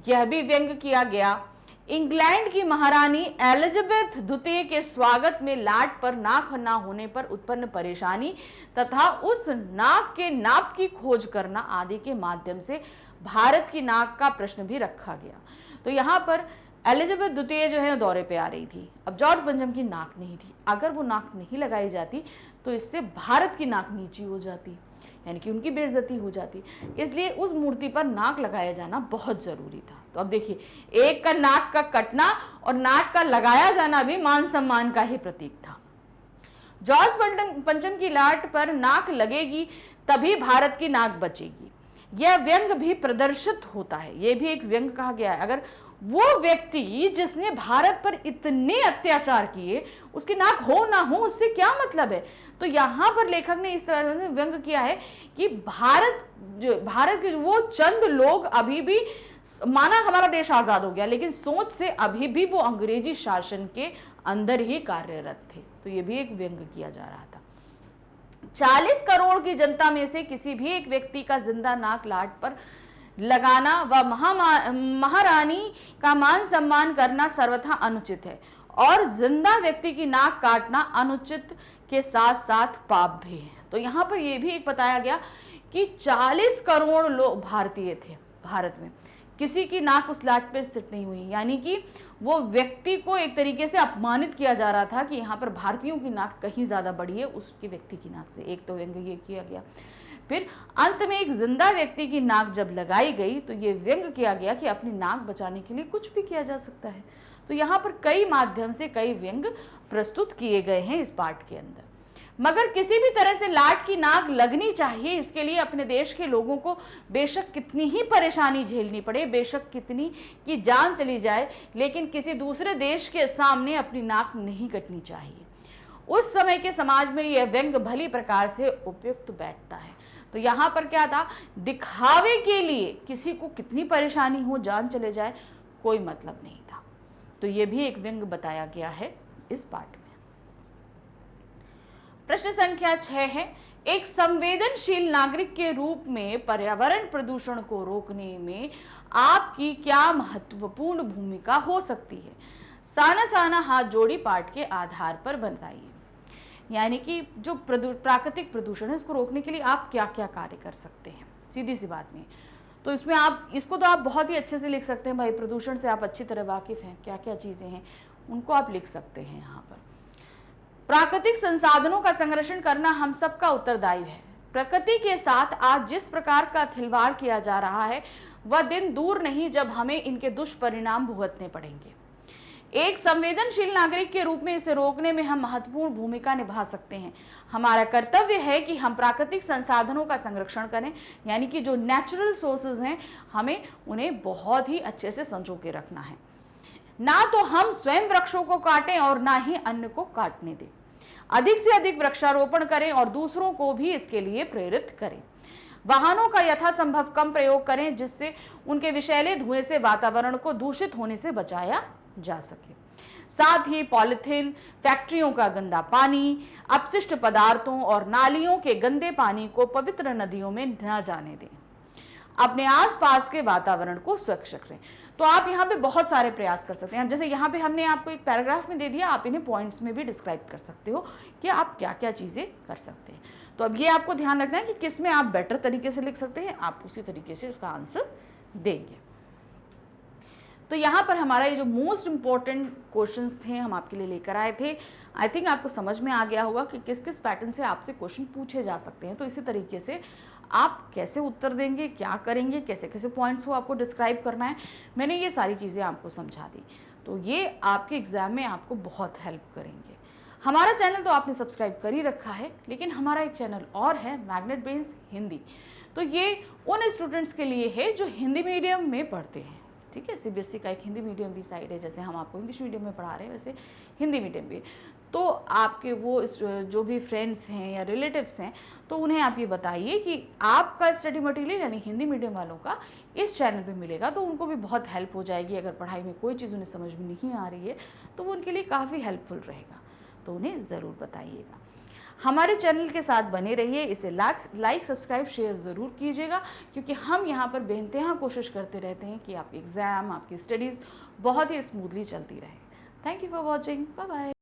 यह भी व्यंग किया गया। इंग्लैंड की महारानी एलिजाबेथ द्वितीय के स्वागत में लाट पर नाक न होने पर उत्पन्न परेशानी तथा उस नाक के नाप की खोज करना आदि के माध्यम से भारत की नाक का प्रश्न भी रखा गया। तो यहाँ पर एलिजाबेथ द्वितीय जो है दौरे पे आ रही थी। अब जॉर्ज पंचम की नाक नहीं थी, अगर वो नाक नहीं लगाई जाती तो इससे भारत की नाक नीची हो जाती, यानी कि उनकी बेइज्जती हो जाती। इसलिए उस मूर्ति पर नाक लगाया जाना बहुत जरूरी था। तो अब देखिए, एक का नाक का कटना और नाक का लगाया जाना भी मान सम्मान का ही प्रतीक था। जॉर्ज पंचम की लाट पर नाक लगेगी तभी भारत की नाक बचेगी, यह व्यंग भी प्रदर्शित होता है। यह भी एक व्यंग कहा गया है। अगर वो व्यक्ति जिसने भारत पर इतने अत्याचार किए उसकी नाक हो ना हो उससे क्या मतलब है। तो यहां पर लेखक ने इस तरह से व्यंग किया है कि भारत के वो चंद लोग अभी भी, माना हमारा देश आजाद हो गया, लेकिन सोच से अभी भी वो अंग्रेजी शासन के अंदर ही कार्यरत थे। तो ये भी एक व्यंग किया जा रहा था। 40 करोड़ की जनता में से किसी भी एक व्यक्ति का जिंदा नाक लाट पर लगाना व महारानी का मान सम्मान करना सर्वथा अनुचित है और जिंदा व्यक्ति की नाक काटना अनुचित के साथ साथ पाप भी है। तो यहाँ पर यह भी एक बताया गया कि 40 करोड़ लोग भारतीय थे भारत में, किसी की नाक उस लाट पे सेट नहीं हुई, यानी कि वो व्यक्ति को एक तरीके से अपमानित किया जा रहा था कि यहाँ पर भारतीयों की नाक कहीं ज्यादा बड़ी है उसके व्यक्ति की नाक से। एक तो व्यंग ये किया गया। फिर अंत में एक जिंदा व्यक्ति की नाक जब लगाई गई तो ये व्यंग किया गया कि अपनी नाक बचाने के लिए कुछ भी किया जा सकता है। तो यहाँ पर कई माध्यम से कई व्यंग प्रस्तुत किए गए हैं इस पाठ के अंदर। मगर किसी भी तरह से लाट की नाक लगनी चाहिए, इसके लिए अपने देश के लोगों को बेशक कितनी ही परेशानी झेलनी पड़े, बेशक कितनी की जान चली जाए, लेकिन किसी दूसरे देश के सामने अपनी नाक नहीं कटनी चाहिए। उस समय के समाज में यह व्यंग भली प्रकार से उपयुक्त बैठता है। तो यहाँ पर क्या था, दिखावे के लिए किसी को कितनी परेशानी हो, जान चले जाए, कोई मतलब नहीं था। तो ये भी एक व्यंग बताया गया है इस पाठ में। प्रश्न संख्या 6 है, एक संवेदनशील नागरिक के रूप में पर्यावरण प्रदूषण को रोकने में आपकी क्या महत्वपूर्ण भूमिका हो सकती है। साना साना हाथ जोड़ी पाठ के आधार पर बताइए। यानी कि जो प्राकृतिक प्रदूषण है उसको रोकने के लिए आप क्या क्या कार्य कर सकते हैं, सीधी सी बात नहीं। तो इसमें आप इसको तो आप बहुत ही अच्छे से लिख सकते हैं भाई, प्रदूषण से आप अच्छी तरह वाकिफ हैं, क्या क्या चीजें हैं उनको आप लिख सकते हैं। यहाँ पर प्राकृतिक संसाधनों का संरक्षण करना हम सबका उत्तरदायित्व है। प्रकृति के साथ आज जिस प्रकार का खिलवाड़ किया जा रहा है वह दिन दूर नहीं जब हमें इनके दुष्परिणाम भुगतने पड़ेंगे। एक संवेदनशील नागरिक के रूप में इसे रोकने में हम महत्वपूर्ण भूमिका निभा सकते हैं। हमारा कर्तव्य है कि हम प्राकृतिक संसाधनों का संरक्षण करें, यानी कि जो नेचुरल सोर्सेज हैं हमें उन्हें बहुत ही अच्छे से संजो के रखना है। ना तो हम स्वयं वृक्षों को काटें और ना ही अन्य को काटने दें। अधिक से अधिक वृक्षारोपण करें और दूसरों को भी इसके लिए प्रेरित करें। वाहनों का यथासंभव कम प्रयोग करें जिससे उनके विषैले धुएं से वातावरण को दूषित होने से बचाया जा सके। साथ ही पॉलिथीन, फैक्ट्रियों का गंदा पानी, अपशिष्ट पदार्थों और नालियों के गंदे पानी को पवित्र नदियों में न जाने दें। अपने आसपास के वातावरण को स्वच्छ रखें। तो आप यहाँ पे बहुत सारे प्रयास कर सकते हैं। जैसे यहाँ पे हमने आपको एक पैराग्राफ में दे दिया, आप इन्हें पॉइंट्स में भी डिस्क्राइब कर सकते हो कि आप क्या क्या चीज़ें कर सकते हैं। तो अब ये आपको ध्यान रखना है कि किस में आप बेटर तरीके से लिख सकते हैं, आप उसी तरीके से इसका आंसर देंगे। तो यहाँ पर हमारा ये जो मोस्ट इम्पॉर्टेंट क्वेश्चंस थे हम आपके लिए लेकर आए थे। आई थिंक आपको समझ में आ गया होगा कि किस किस पैटर्न से आपसे क्वेश्चन पूछे जा सकते हैं। तो इसी तरीके से आप कैसे उत्तर देंगे, क्या करेंगे, कैसे कैसे पॉइंट्स को आपको डिस्क्राइब करना है, मैंने ये सारी चीज़ें आपको समझा दी। तो ये आपके एग्ज़ाम में आपको बहुत हेल्प करेंगे। हमारा चैनल तो आपने सब्सक्राइब कर ही रखा है, लेकिन हमारा एक चैनल और है, मैग्नेट ब्रेन्स हिंदी। तो ये उन स्टूडेंट्स के लिए है जो हिंदी मीडियम में पढ़ते हैं, ठीक है। सीबीएसई का एक हिंदी मीडियम भी साइड है, जैसे हम आपको इंग्लिश मीडियम में पढ़ा रहे हैं वैसे हिंदी मीडियम भी। तो आपके वो जो भी फ्रेंड्स हैं या रिलेटिव्स हैं, तो उन्हें आप ये बताइए कि आपका स्टडी मटेरियल यानी हिंदी मीडियम वालों का इस चैनल पे मिलेगा, तो उनको भी बहुत हेल्प हो जाएगी। अगर पढ़ाई में कोई चीज़ उन्हें समझ में नहीं आ रही है तो वो उनके लिए काफ़ी हेल्पफुल रहेगा, तो उन्हें ज़रूर बताइएगा। हमारे चैनल के साथ बने रहिए, इसे लाइक सब्सक्राइब शेयर ज़रूर कीजिएगा, क्योंकि हम यहाँ पर बेइंतहा कोशिश करते रहते हैं कि आपके एग्ज़ाम, आपकी स्टडीज़ बहुत ही स्मूथली चलती रहे। Thank you for watching, bye bye.